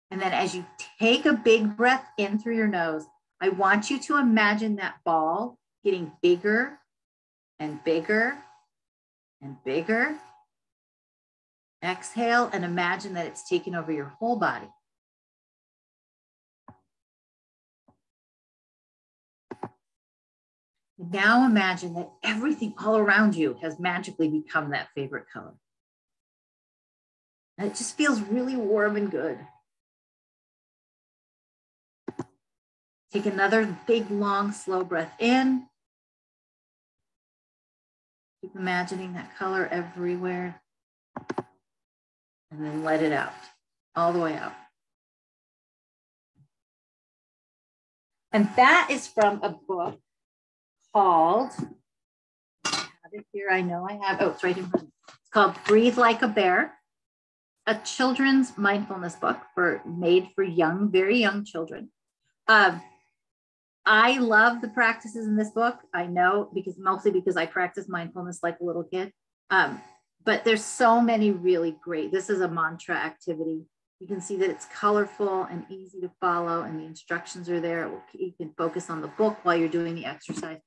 And then as you take a big breath in through your nose, I want you to imagine that ball getting bigger and bigger and bigger. Exhale and imagine that it's taken over your whole body. Now imagine that everything all around you has magically become that favorite color. And it just feels really warm and good. Take another big, long, slow breath in. Keep imagining that color everywhere. And then let it out, all the way out. And that is from a book called, I have it here, I know I have, oh, it's right in front. It's called Breathe Like a Bear, a children's mindfulness book made for young, very young children. I love the practices in this book. I know mostly because I practice mindfulness like a little kid. But there's so many really great, this is a mantra activity. You can see that it's colorful and easy to follow and the instructions are there. You can focus on the book while you're doing the exercise.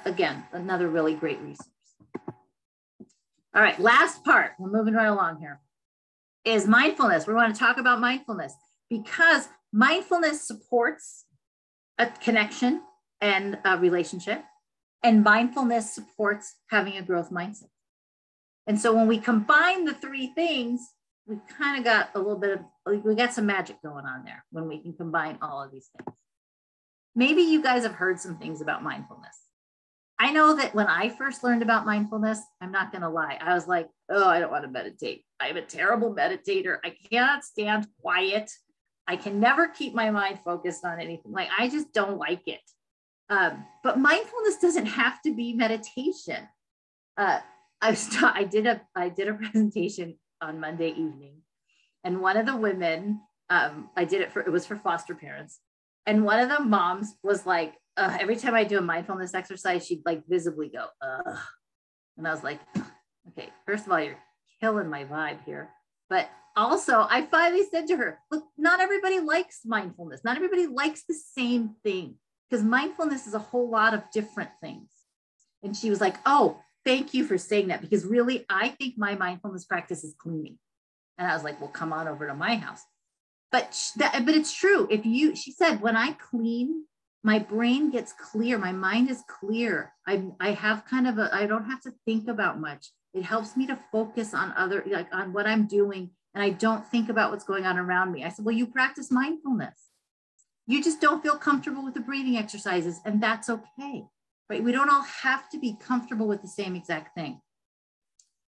Again, another really great resource. All right, last part, we're moving right along here, is mindfulness. We want to talk about mindfulness because mindfulness supports a connection and a relationship, and mindfulness supports having a growth mindset. And so when we combine the three things, we've kind of got a little bit of, we got some magic going on there when we can combine all of these things. Maybe you guys have heard some things about mindfulness. I know that when I first learned about mindfulness, I'm not going to lie, I was like, oh, I don't want to meditate. I'm a terrible meditator. I cannot stand quiet. I can never keep my mind focused on anything. Like, I just don't like it. But mindfulness doesn't have to be meditation. I did a presentation on Monday evening, and one of the women, it was for foster parents. And one of the moms was like, every time I do a mindfulness exercise, she'd like visibly go, ugh. And I was like, okay, first of all, you're killing my vibe here. But also, I finally said to her, look, not everybody likes mindfulness. Not everybody likes the same thing, because mindfulness is a whole lot of different things. And she was like, oh, thank you for saying that, because really, I think my mindfulness practice is cleaning. And I was like, well, come on over to my house. But it's true. She said, when I clean, my brain gets clear. My mind is clear. I have I don't have to think about much. It helps me to focus on on what I'm doing. And I don't think about what's going on around me. I said, well, you practice mindfulness. You just don't feel comfortable with the breathing exercises, and that's okay, right? We don't all have to be comfortable with the same exact thing.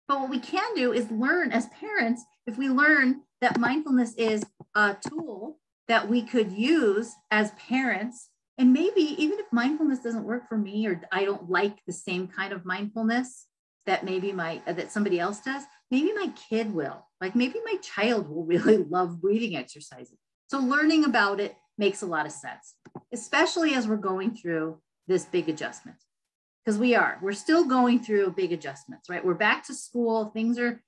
But what we can do is learn as parents, if we learn that mindfulness is a tool that we could use as parents And maybe even if mindfulness doesn't work for me, or I don't like the same kind of mindfulness that maybe that somebody else does, maybe my kid will. Like maybe my child will really love breathing exercises. So learning about it makes a lot of sense, especially as we're going through this big adjustment. Because we're still going through big adjustments, right? We're back to school. Things are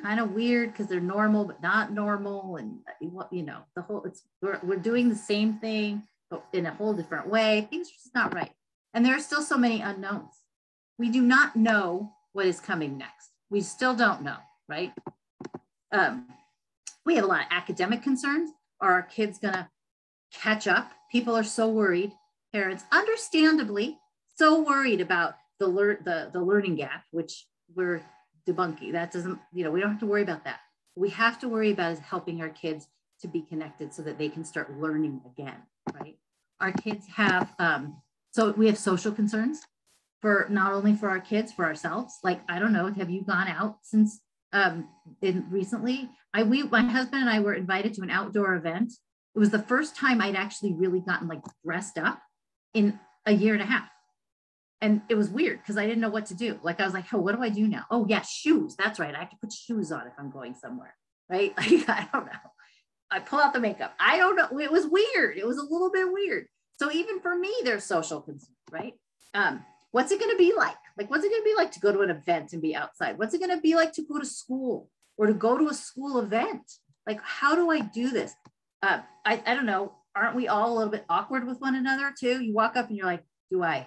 kind of weird because they're normal, but not normal. And we're doing the same thing, but in a whole different way. Things are just not right. And there are still so many unknowns. We do not know what is coming next. We still don't know, right? We have a lot of academic concerns. Are our kids gonna catch up? People are so worried. Parents, understandably, so worried about the learning gap, which we're debunking. That doesn't, we don't have to worry about that. We have to worry about is helping our kids to be connected so that they can start learning again, right? Our kids have, so we have social concerns for not only for our kids, for ourselves. Like, I don't know, have you gone out since recently? My husband and I were invited to an outdoor event. It was the first time I'd actually really gotten like dressed up in a year and a half. And it was weird because I didn't know what to do. Like, I was like, oh, what do I do now? Oh yeah, shoes. That's right. I have to put shoes on if I'm going somewhere, right? Like, I don't know. I pull out the makeup. I don't know. It was weird. It was a little bit weird. So even for me, there's social concerns, right? What's it going to be like? Like, what's it going to be like to go to an event and be outside? What's it going to be like to go to school or to go to a school event? Like, how do I do this? I don't know. Aren't we all a little bit awkward with one another too? You walk up and you're like, do I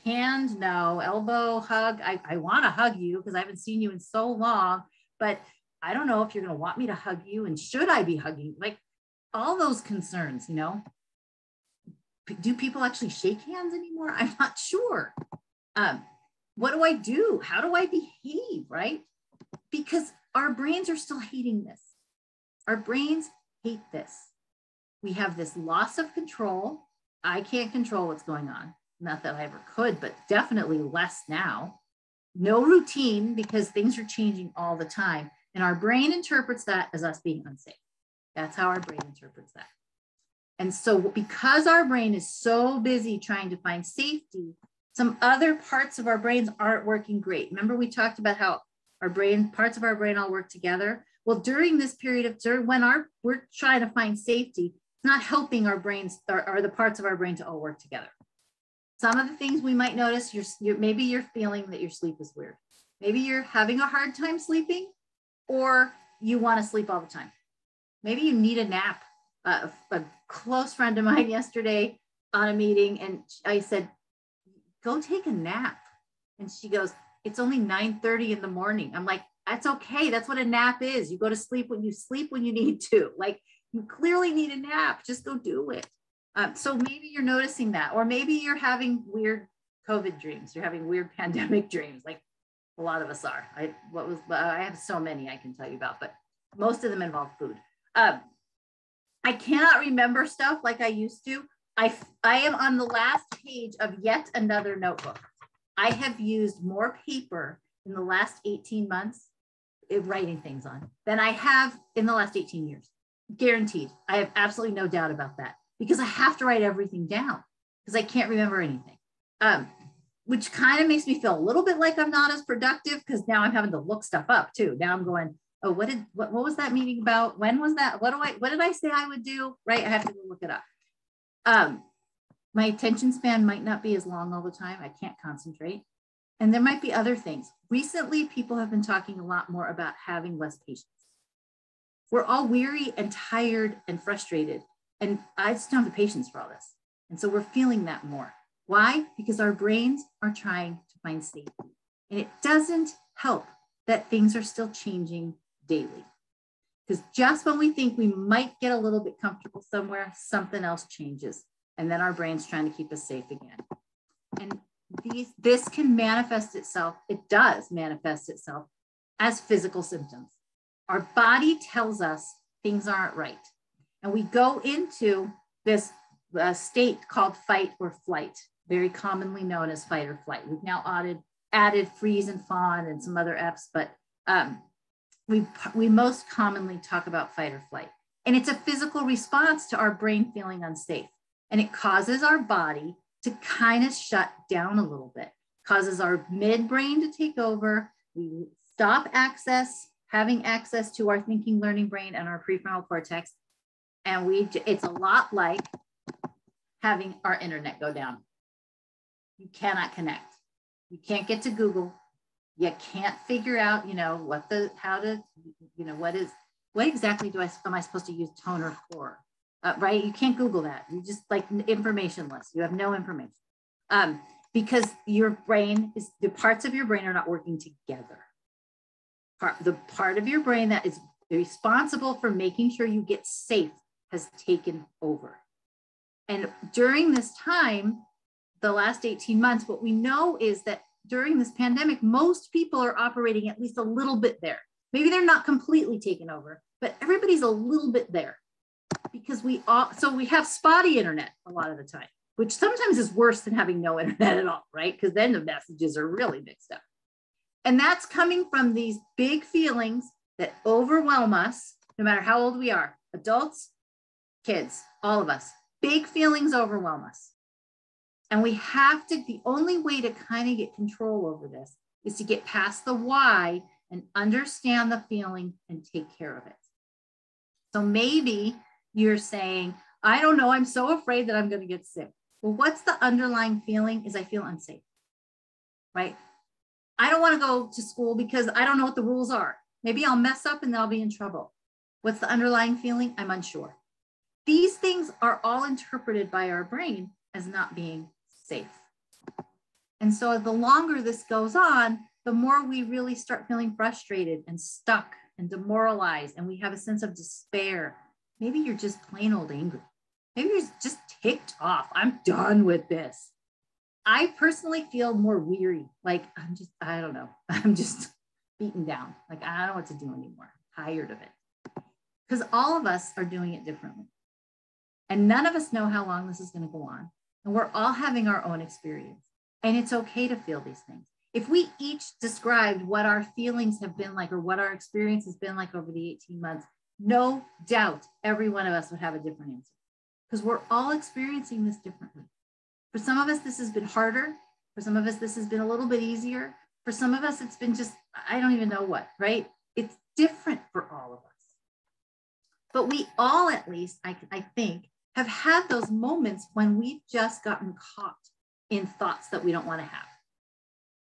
hand? No. Elbow, hug. I want to hug you because I haven't seen you in so long, but I don't know if you're going to want me to hug you, and should I be hugging? Like, all those concerns, do people actually shake hands anymore? I'm not sure. What do I do? How do I behave, right? Because our brains are still hating this. Our brains hate this. We have this loss of control. I can't control what's going on. Not that I ever could, but definitely less now. No routine because things are changing all the time. And our brain interprets that as us being unsafe. That's how our brain interprets that. And so because our brain is so busy trying to find safety, some other parts of our brains aren't working great. Remember, we talked about how parts of our brain all work together. Well, during this period when we're trying to find safety, it's not helping our brains or the parts of our brain to all work together. Some of the things we might notice, maybe you're feeling that your sleep is weird. Maybe you're having a hard time sleeping, or you want to sleep all the time. Maybe you need a nap. A close friend of mine yesterday on a meeting, and I said, go take a nap. And she goes, it's only 9:30 in the morning. I'm like, that's okay. That's what a nap is. You go to sleep when you need to. Like, you clearly need a nap. Just go do it. So maybe you're noticing that, or maybe you're having weird COVID dreams. You're having weird pandemic dreams, like a lot of us are. I have so many I can tell you about, but most of them involve food. I cannot remember stuff like I used to. I am on the last page of yet another notebook. I have used more paper in the last 18 months writing things on than I have in the last 18 years. Guaranteed. I have absolutely no doubt about that, because I have to write everything down because I can't remember anything. Which kind of makes me feel a little bit like I'm not as productive, because now I'm having to look stuff up too. Now I'm going, oh, what was that meeting about? When was that? What did I say I would do? Right? I have to go look it up. My attention span might not be as long all the time. I can't concentrate. And there might be other things. Recently, people have been talking a lot more about having less patience. We're all weary and tired and frustrated. And I just don't have the patience for all this. And so we're feeling that more. Why? Because our brains are trying to find safety. And it doesn't help that things are still changing daily. Because just when we think we might get a little bit comfortable somewhere, something else changes. And then our brain's trying to keep us safe again. And this can manifest itself, it does manifest itself as physical symptoms. Our body tells us things aren't right. And we go into this state called fight or flight, very commonly known as fight or flight. We've now added freeze and fawn and some other F's, but we most commonly talk about fight or flight. And it's a physical response to our brain feeling unsafe. And it causes our body to kind of shut down a little bit, causes our midbrain to take over. We stop having access to our thinking, learning brain and our prefrontal cortex. And it's a lot like having our internet go down. You cannot connect. You can't get to Google. You can't figure out, what exactly am I supposed to use toner for? Right? You can't Google that. You just like informationless. You have no information. Because the parts of your brain are not working together. The part of your brain that is responsible for making sure you get safe has taken over. And during this time, the last 18 months, what we know is that during this pandemic, most people are operating at least a little bit there. Maybe they're not completely taken over, but everybody's a little bit there because we have spotty internet a lot of the time, which sometimes is worse than having no internet at all, right? Because then the messages are really mixed up. And that's coming from these big feelings that overwhelm us, no matter how old we are, adults, kids, all of us. Big feelings overwhelm us. And the only way to kind of get control over this is to get past the why and understand the feeling and take care of it. So maybe you're saying, I don't know, I'm so afraid that I'm going to get sick. Well, what's the underlying feeling is I feel unsafe, right? I don't want to go to school because I don't know what the rules are. Maybe I'll mess up and then I'll be in trouble. What's the underlying feeling? I'm unsure. These things are all interpreted by our brain as not being safe. And so the longer this goes on, the more we really start feeling frustrated and stuck and demoralized, and we have a sense of despair. Maybe you're just plain old angry. Maybe you're just ticked off. I'm done with this. I personally feel more weary. Like I don't know. I'm just beaten down. Like I don't know what to do anymore. I'm tired of it. Because all of us are doing it differently. And none of us know how long this is going to go on. And we're all having our own experience. And it's okay to feel these things. If we each described what our feelings have been like or what our experience has been like over the 18 months, no doubt every one of us would have a different answer. Because we're all experiencing this differently. For some of us, this has been harder. For some of us, this has been a little bit easier. For some of us, it's been just, I don't even know what, right? It's different for all of us. But we all, at least, I think, have had those moments when we've just gotten caught in thoughts that we don't want to have.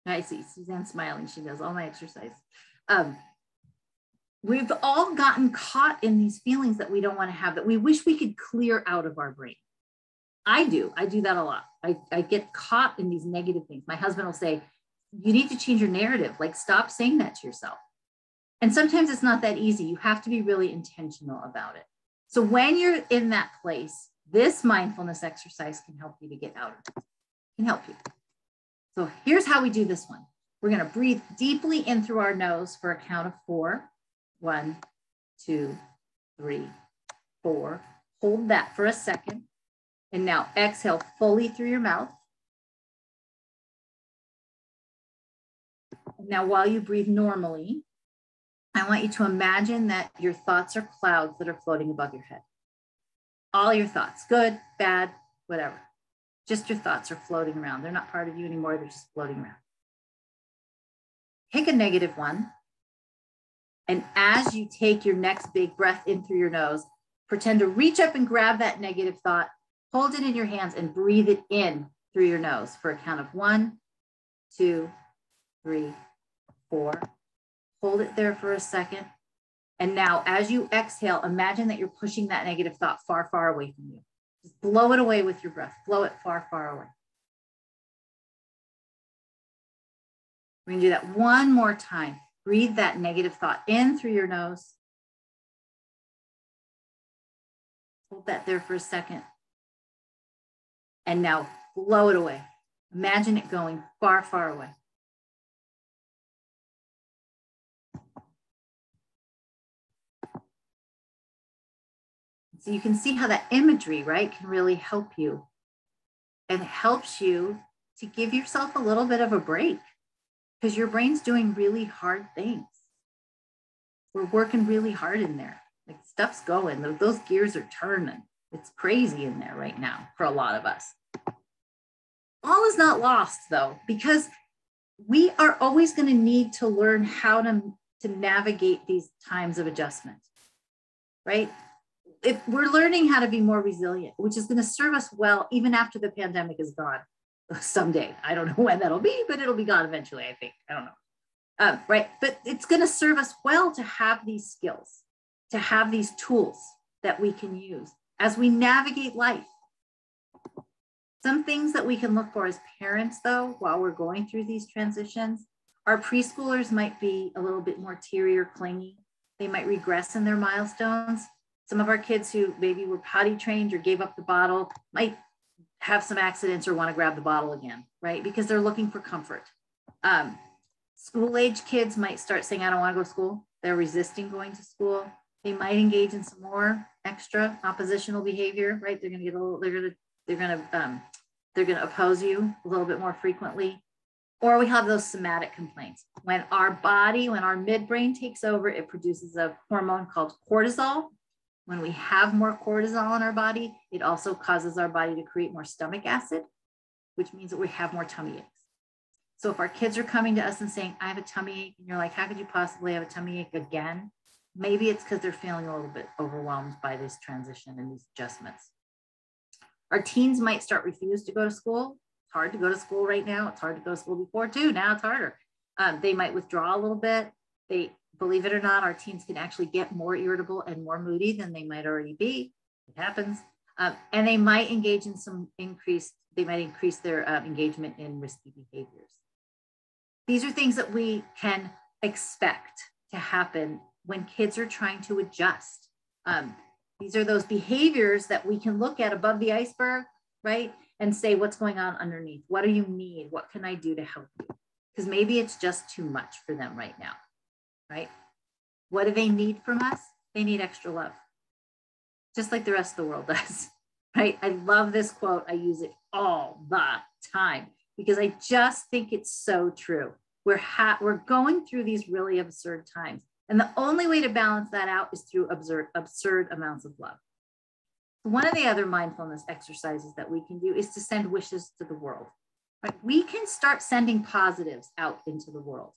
I see Suzanne smiling. She does all my exercise. We've all gotten caught in these feelings that we don't want to have, that we wish we could clear out of our brain. I do that a lot. I get caught in these negative things. My husband will say, you need to change your narrative. Like, stop saying that to yourself. And sometimes it's not that easy. You have to be really intentional about it. So when you're in that place, this mindfulness exercise can help you to get out of it. It can help you. So here's how we do this one. We're going to breathe deeply in through our nose for a count of 4. 1, 2, 3, 4. Hold that for a second. And now exhale fully through your mouth. Now, while you breathe normally, I want you to imagine that your thoughts are clouds that are floating above your head. All your thoughts, good, bad, whatever. Just your thoughts are floating around. They're not part of you anymore. They're just floating around. Pick a negative one. And as you take your next big breath in through your nose, pretend to reach up and grab that negative thought, hold it in your hands and breathe it in through your nose for a count of 1, 2, 3, 4. Hold it there for a second. And now as you exhale, imagine that you're pushing that negative thought far, far away from you. Just blow it away with your breath. Blow it far, far away. We're going to do that one more time. Breathe that negative thought in through your nose. Hold that there for a second. And now blow it away. Imagine it going far, far away. So you can see how that imagery, right, can really help you. And it helps you to give yourself a little bit of a break because your brain's doing really hard things. We're working really hard in there. Like stuff's going, those gears are turning. It's crazy in there right now for a lot of us. All is not lost though, because we are always going to need to learn how to navigate these times of adjustment, right? If we're learning how to be more resilient, which is going to serve us well even after the pandemic is gone someday. I don't know when that'll be, but it'll be gone eventually, I think. I don't know. Right. But it's going to serve us well to have these skills, to have these tools that we can use as we navigate life. Some things that we can look for as parents, though, while we're going through these transitions, our preschoolers might be a little bit more teary or clingy. They might regress in their milestones. Some of our kids who maybe were potty trained or gave up the bottle might have some accidents or want to grab the bottle again, right? Because they're looking for comfort. School-age kids might start saying, I don't want to go to school. They're resisting going to school. They might engage in some more extra oppositional behavior, right? They're going to get a little, they're going to oppose you a little bit more frequently. Or we have those somatic complaints. When our body, when our midbrain takes over, it produces a hormone called cortisol. When we have more cortisol in our body, it also causes our body to create more stomach acid, which means that we have more tummy aches. So if our kids are coming to us and saying, I have a tummy ache, and you're like, how could you possibly have a tummy ache again? Maybe it's because they're feeling a little bit overwhelmed by this transition and these adjustments. Our teens might start refuse to go to school. It's hard to go to school right now. It's hard to go to school before too. Now it's harder. They might withdraw a little bit. Believe it or not, our teens can actually get more irritable and more moody than they might already be. It happens. And they might engage in they might increase their engagement in risky behaviors. These are things that we can expect to happen when kids are trying to adjust. These are those behaviors that we can look at above the iceberg, right? And say, what's going on underneath? What do you need? What can I do to help you? Because maybe it's just too much for them right now, right? What do they need from us? They need extra love, just like the rest of the world does, right? I love this quote. I use it all the time because I just think it's so true. We're going through these really absurd times. And the only way to balance that out is through absurd amounts of love. One of the other mindfulness exercises that we can do is to send wishes to the world. Right? We can start sending positives out into the world.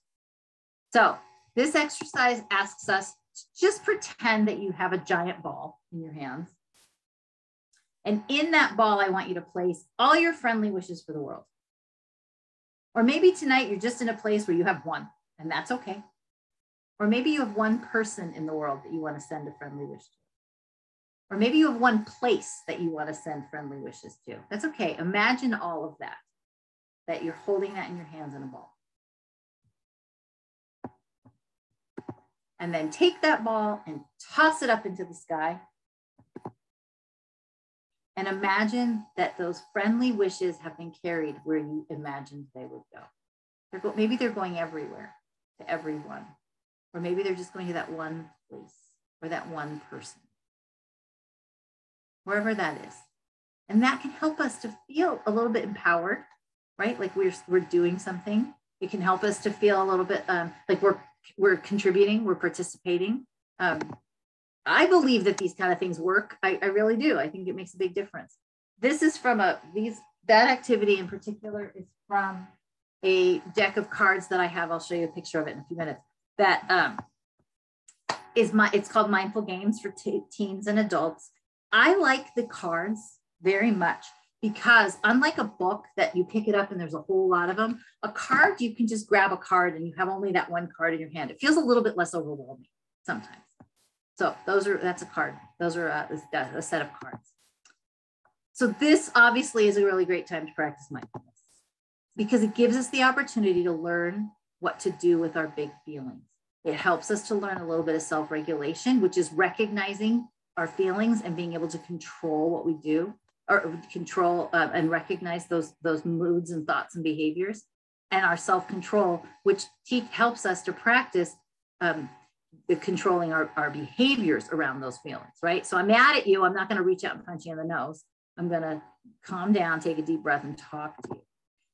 So this exercise asks us to just pretend that you have a giant ball in your hands. And in that ball, I want you to place all your friendly wishes for the world. Or maybe tonight you're just in a place where you have one, and that's okay. Or maybe you have one person in the world that you want to send a friendly wish to. Or maybe you have one place that you want to send friendly wishes to. That's okay. Imagine all of that you're holding that in your hands in a ball. And then take that ball and toss it up into the sky. And imagine that those friendly wishes have been carried where you imagined they would go. Maybe they're going everywhere, to everyone. Or maybe they're just going to that one place or that one person. Wherever that is. And that can help us to feel a little bit empowered, right? Like we're doing something. It can help us to feel a little bit like we're contributing, we're participating. I believe that these kind of things work. I really do. I think it makes a big difference. This is from that activity in particular is from a deck of cards that I have. I'll show you a picture of it in a few minutes. That it's called Mindful Games for teens and adults. I like the cards very much because unlike a book that you pick it up and there's a whole lot of them, a card, you can just grab a card and you have only that one card in your hand. It feels a little bit less overwhelming sometimes. So that's a card. Those are a set of cards. So this obviously is a really great time to practice mindfulness because it gives us the opportunity to learn what to do with our big feelings. It helps us to learn a little bit of self-regulation, which is recognizing our feelings and being able to control what we do, or control and recognize those moods and thoughts and behaviors, and our self-control, which helps us to practice controlling our behaviors around those feelings, right? So I'm mad at you. I'm not going to reach out and punch you in the nose. I'm going to calm down, take a deep breath and talk to you.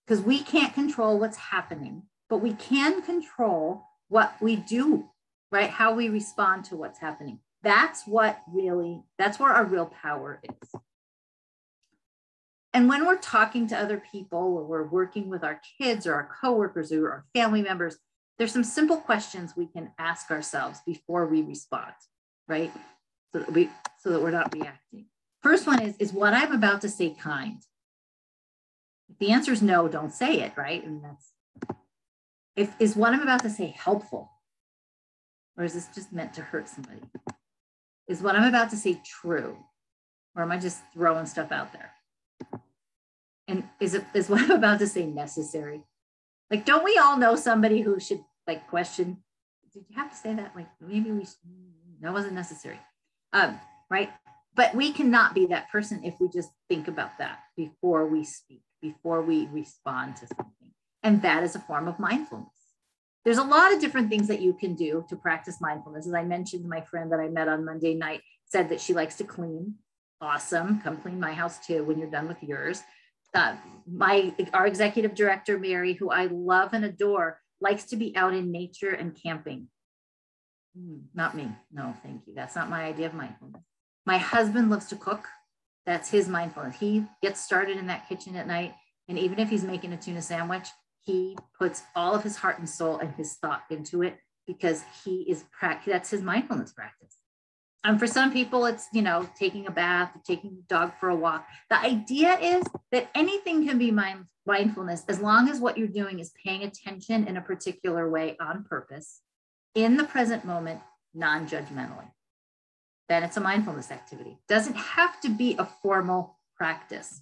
Because we can't control what's happening, but we can control what we do, right? How we respond to what's happening. That's where our real power is. And when we're talking to other people, or we're working with our kids or our coworkers or our family members, there's some simple questions we can ask ourselves before we respond, right? So that we're not reacting. First one is what I'm about to say kind? If the answer is no, don't say it, right? And is what I'm about to say helpful? Or is this just meant to hurt somebody? Is what I'm about to say true? Or am I just throwing stuff out there? And is what I'm about to say necessary? Like, don't we all know somebody who should like question, did you have to say that? Like, maybe that wasn't necessary. Right? But we cannot be that person if we just think about that before we speak, before we respond to something. And that is a form of mindfulness. There's a lot of different things that you can do to practice mindfulness. As I mentioned, my friend that I met on Monday night said that she likes to clean. Awesome. Come clean my house too when you're done with yours. Our executive director, Mary, who I love and adore, likes to be out in nature and camping. Not me. No, thank you. That's not my idea of mindfulness. My husband loves to cook. That's his mindfulness. He gets started in that kitchen at night. And even if he's making a tuna sandwich, he puts all of his heart and soul and his thought into it because that's his mindfulness practice. And for some people, it's, taking a bath, taking the dog for a walk. The idea is that anything can be mindfulness as long as what you're doing is paying attention in a particular way on purpose, in the present moment, non-judgmentally. Then it's a mindfulness activity. Doesn't have to be a formal practice.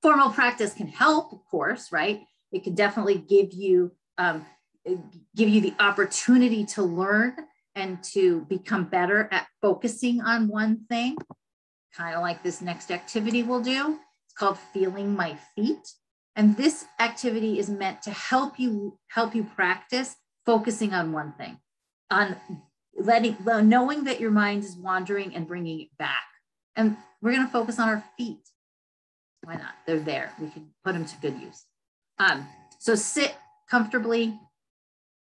Formal practice can help, of course, right? It can definitely give you the opportunity to learn and to become better at focusing on one thing, kind of like this next activity we'll do. It's called Feeling My Feet. And this activity is meant to help you practice focusing on one thing, on knowing that your mind is wandering and bringing it back. And we're going to focus on our feet. Why not? They're there. We can put them to good use. So sit comfortably,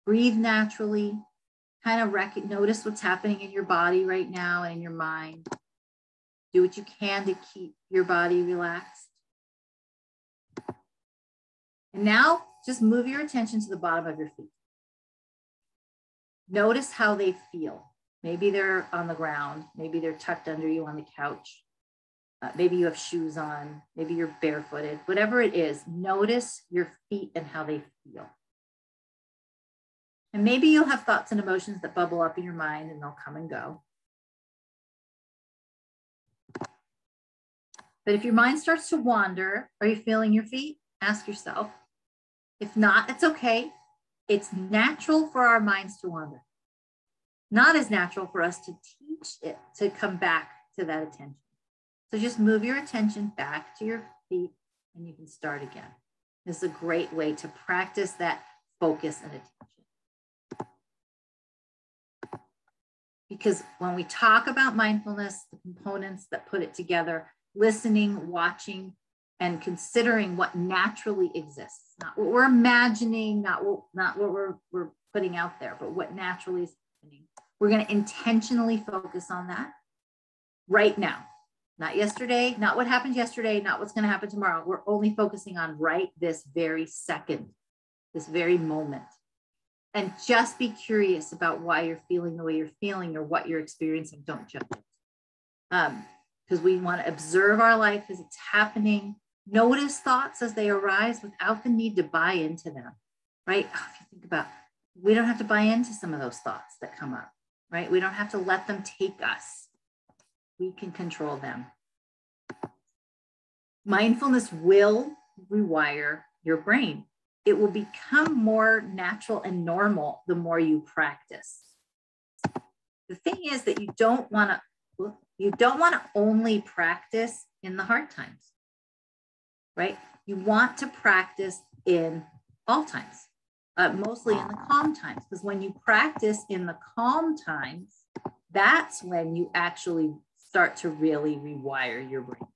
breathe naturally, kind of notice what's happening in your body right now and in your mind. Do what you can to keep your body relaxed. And now just move your attention to the bottom of your feet. Notice how they feel. Maybe they're on the ground. Maybe they're tucked under you on the couch. Maybe you have shoes on. Maybe you're barefooted. Whatever it is, notice your feet and how they feel. And maybe you'll have thoughts and emotions that bubble up in your mind and they'll come and go. But if your mind starts to wander, are you feeling your feet? Ask yourself. If not, it's okay. It's natural for our minds to wander. Not as natural for us to teach it to come back to that attention. So just move your attention back to your feet and you can start again. This is a great way to practice that focus and attention. Because when we talk about mindfulness, the components that put it together, listening, watching, and considering what naturally exists, not what we're imagining, not what we're putting out there, but what naturally is happening. We're going to intentionally focus on that right now. Not yesterday, not what happened yesterday, not what's going to happen tomorrow. We're only focusing on right this very second, this very moment. And just be curious about why you're feeling the way you're feeling or what you're experiencing. Don't judge it. Because we want to observe our life as it's happening. Notice thoughts as they arise without the need to buy into them, right? If you think about, we don't have to buy into some of those thoughts that come up, right? We don't have to let them take us. We can control them. Mindfulness will rewire your brain. It will become more natural and normal the more you practice. The thing is that you don't want to only practice in the hard times, right? You want to practice in all times, mostly in the calm times, because when you practice in the calm times, that's when you actually start to really rewire your brain.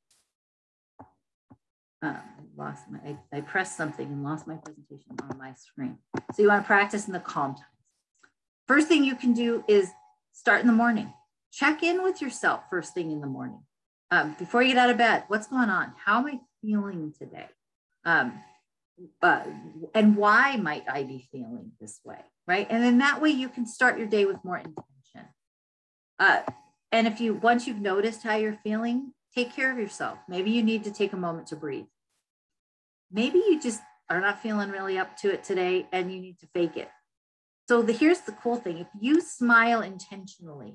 I pressed something and lost my presentation on my screen. So you want to practice in the calm times. First thing you can do is start in the morning. check in with yourself first thing in the morning. Before you get out of bed, what's going on? How am I feeling today? And why might I be feeling this way, right? And then that way you can start your day with more intention. And once you've noticed how you're feeling, take care of yourself. Maybe you need to take a moment to breathe. Maybe you just are not feeling really up to it today and you need to fake it. So here's the cool thing. If you smile intentionally,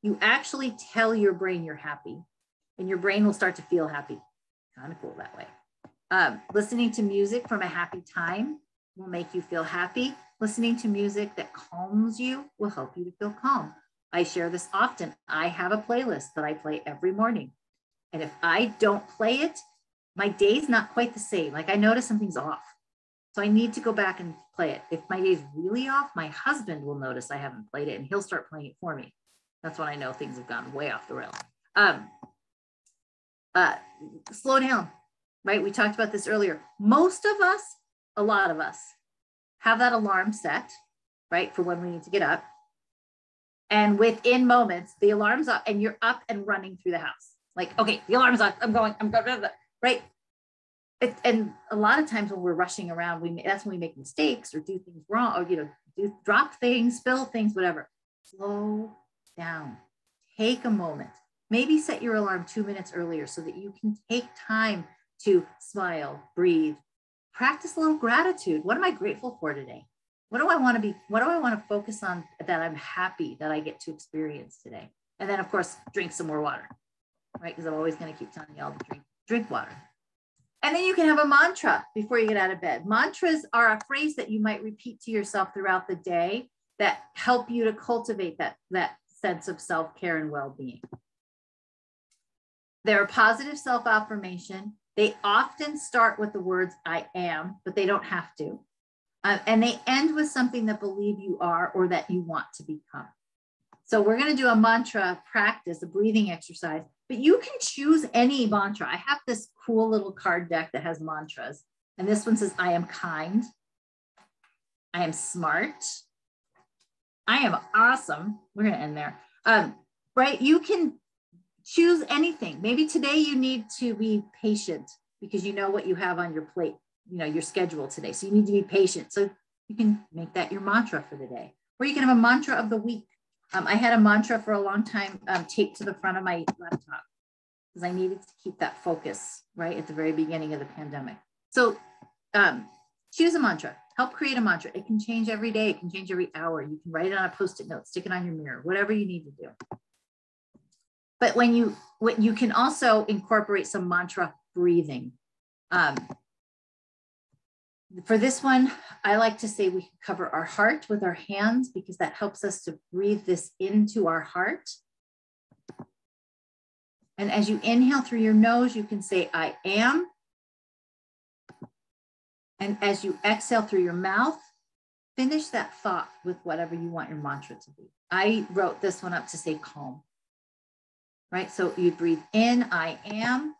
you actually tell your brain you're happy and your brain will start to feel happy. Kind of cool that way. Listening to music from a happy time will make you feel happy. Listening to music that calms you will help you to feel calm. I share this often. I have a playlist that I play every morning. And if I don't play it, my day's not quite the same. Like I notice something's off. So I need to go back and play it. If my day's really off, my husband will notice I haven't played it and he'll start playing it for me. That's when I know things have gone way off the rails. Slow down, right? We talked about this earlier. Most of us, a lot of us, have that alarm set, right? For when we need to get up. And within moments, the alarm's up and you're up and running through the house. Like, okay, the alarm's up, I'm going, right? And a lot of times when we're rushing around, that's when we make mistakes or do things wrong, or drop things, spill things, whatever. Slow down. Take a moment. Maybe set your alarm 2 minutes earlier so that you can take time to smile, breathe, practice a little gratitude. What am I grateful for today? What do I want to focus on that I'm happy that I get to experience today? And then of course, drink some more water, right? Because I'm always going to keep telling you all to drink water. And then you can have a mantra before you get out of bed. Mantras are a phrase that you might repeat to yourself throughout the day that help you to cultivate that sense of self-care and well-being. They're a positive self-affirmation. They often start with the words I am, but they don't have to. And they end with something that believe you are or that you want to become. So we're going to do a mantra practice, a breathing exercise, but you can choose any mantra. I have this cool little card deck that has mantras. And this one says, I am kind. I am smart. I am awesome. We're going to end there. Right? You can choose anything. Maybe today you need to be patient because you know what you have on your plate, your schedule today. So you need to be patient. So you can make that your mantra for the day. Or you can have a mantra of the week. I had a mantra for a long time taped to the front of my laptop because I needed to keep that focus right at the very beginning of the pandemic. So choose a mantra, help create a mantra. It can change every day. It can change every hour. You can write it on a Post-it note, stick it on your mirror, whatever you need to do. But when you can also incorporate some mantra breathing. For this one, I like to say we can cover our heart with our hands because that helps us to breathe this into our heart. And as you inhale through your nose, you can say, I am. And as you exhale through your mouth, finish that thought with whatever you want your mantra to be. I wrote this one up to say calm. Right? So you breathe in, I am,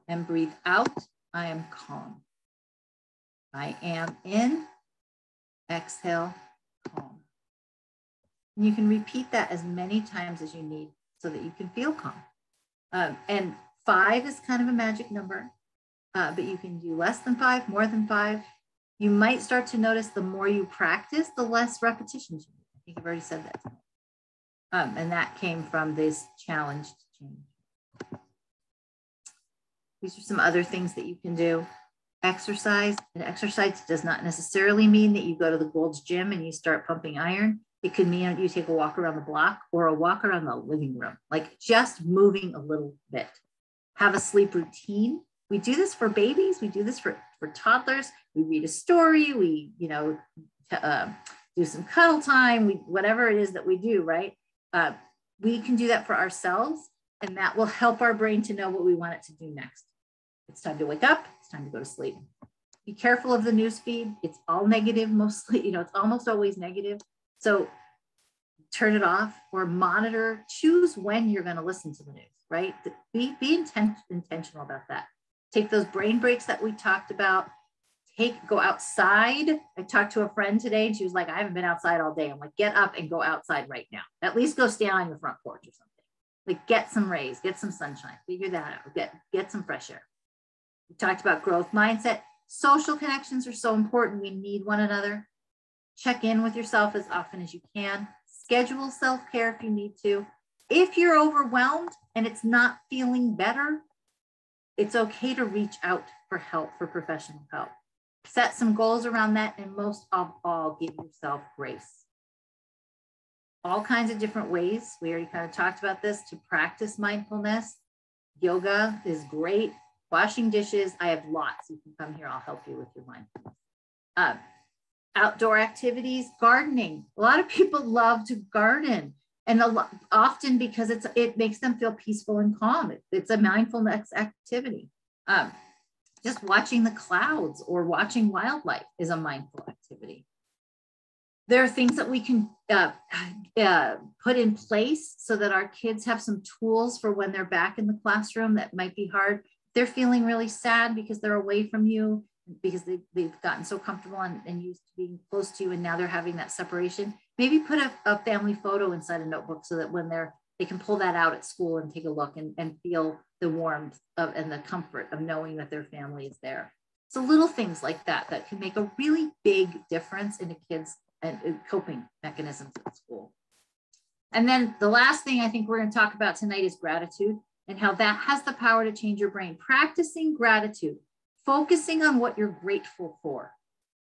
and breathe out, I am calm. I am in, exhale, calm. And you can repeat that as many times as you need so that you can feel calm. And 5 is kind of a magic number, but you can do less than 5, more than 5. You might start to notice the more you practice, the less repetitions you need. I think I've already said that. And that came from this challenge to change. These are some other things that you can do. Exercise. And exercise does not necessarily mean that you go to the Gold's Gym and you start pumping iron. It could mean you take a walk around the block or a walk around the living room, like just moving a little bit. Have a sleep routine. We do this for babies. We do this for toddlers. We read a story. We, do some cuddle time. Whatever it is that we do, right? We can do that for ourselves, and that will help our brain to know what we want it to do next. It's time to wake up. It's time to go to sleep. Be careful of the news feed. It's all negative mostly, it's almost always negative. So turn it off or monitor, choose when you're going to listen to the news, right? Be intentional about that. Take those brain breaks that we talked about. go outside. I talked to a friend today and she was like, I haven't been outside all day. I'm like, get up and go outside right now. At least go stand on your front porch or something. Like get some rays, get some sunshine, figure that out, get some fresh air. We talked about growth mindset. Social connections are so important. We need one another. Check in with yourself as often as you can. Schedule self-care if you need to. If you're overwhelmed and it's not feeling better, it's okay to reach out for help, for professional help. Set some goals around that, and most of all, give yourself grace. All kinds of different ways. We already kind of talked about this, to practice mindfulness. Yoga is great. Washing dishes, I have lots. You can come here, I'll help you with your mindfulness. Outdoor activities, gardening. A lot of people love to garden, and often because it makes them feel peaceful and calm. It's a mindfulness activity. Just watching the clouds or watching wildlife is a mindful activity. There are things that we can put in place so that our kids have some tools for when they're back in the classroom that might be hard. They're feeling really sad because they're away from you, because they've gotten so comfortable and used to being close to you, and now they're having that separation. Maybe put a family photo inside a notebook so that when they can pull that out at school and take a look and feel the warmth and the comfort of knowing that their family is there. So little things like that can make a really big difference in a kid's and coping mechanisms at school. And then the last thing I think we're going to talk about tonight is gratitude, and how that has the power to change your brain. Practicing gratitude, focusing on what you're grateful for,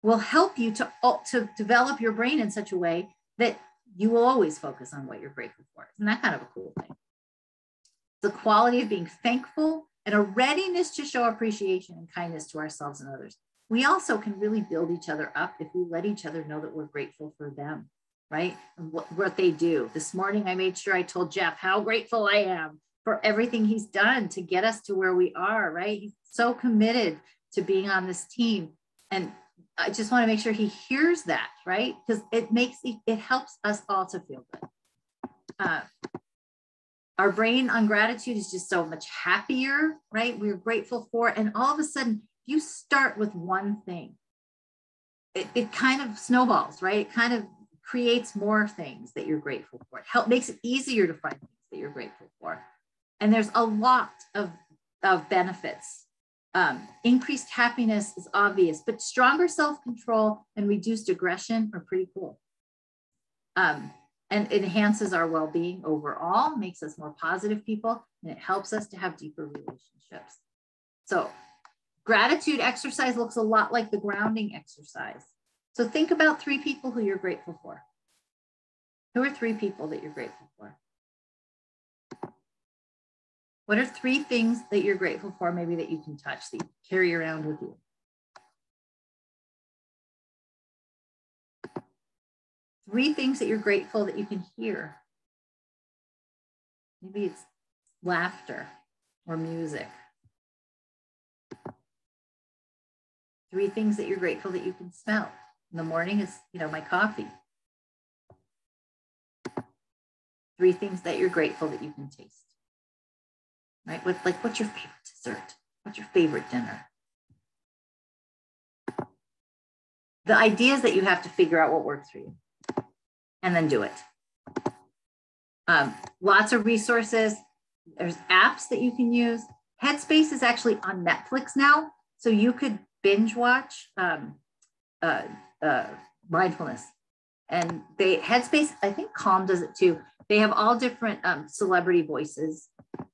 will help you to develop your brain in such a way that you will always focus on what you're grateful for. Isn't that kind of a cool thing? The quality of being thankful and a readiness to show appreciation and kindness to ourselves and others. We also can really build each other up if we let each other know that we're grateful for them, right? And what they do. This morning, I made sure I told Jeff how grateful I am for everything he's done to get us to where we are, right? He's so committed to being on this team. And I just want to make sure he hears that, right? Because it helps us all to feel good. Our brain on gratitude is just so much happier, right? We're grateful for, and all of a sudden, you start with one thing, it kind of snowballs, right? It kind of creates more things that you're grateful for. It makes it easier to find things that you're grateful for. And there's a lot of benefits. Increased happiness is obvious, but stronger self-control and reduced aggression are pretty cool. And it enhances our well-being overall, makes us more positive people, and it helps us to have deeper relationships. So gratitude exercise looks a lot like the grounding exercise. So think about 3 people who you're grateful for. Who are 3 people that you're grateful for? What are 3 things that you're grateful for, maybe that you can touch, that you carry around with you? 3 things that you're grateful that you can hear. Maybe it's laughter or music. 3 things that you're grateful that you can smell. In the morning is, my coffee. 3 things that you're grateful that you can taste. Right? What's your favorite dessert? What's your favorite dinner? The idea is that you have to figure out what works for you and then do it. Lots of resources. There's apps that you can use. Headspace is actually on Netflix now, so you could binge watch mindfulness. And Headspace, I think Calm does it too. They have all different celebrity voices,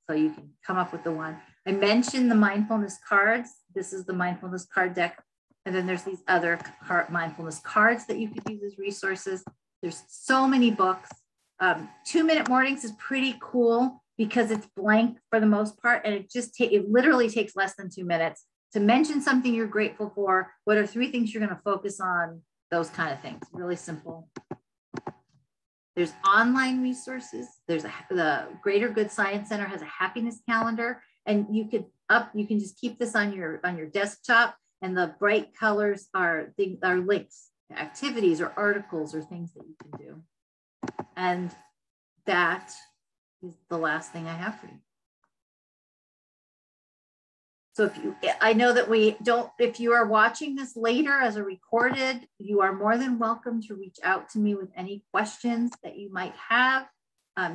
so you can come up with the one. I mentioned the mindfulness cards. This is the mindfulness card deck. And then there's these other mindfulness cards that you could use as resources. There's so many books. 2-minute mornings is pretty cool because it's blank for the most part. And it literally takes less than 2 minutes to mention something you're grateful for. What are 3 things you're going to focus on? Those kind of things. Really simple. There's online resources. The Greater Good Science Center has a happiness calendar, and you can just keep this on your desktop, and the bright colors are links to activities or articles or things that you can do. And that is the last thing I have for you. So I know that if you are watching this later as a recorded, you are more than welcome to reach out to me with any questions that you might have.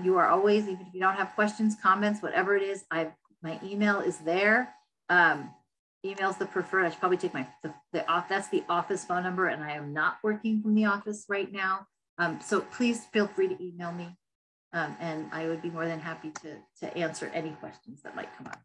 You are always, even if you don't have questions, comments, whatever it is, my email is there. Email's the preferred. I should probably take that's the office phone number, and I am not working from the office right now. So please feel free to email me, and I would be more than happy to answer any questions that might come up.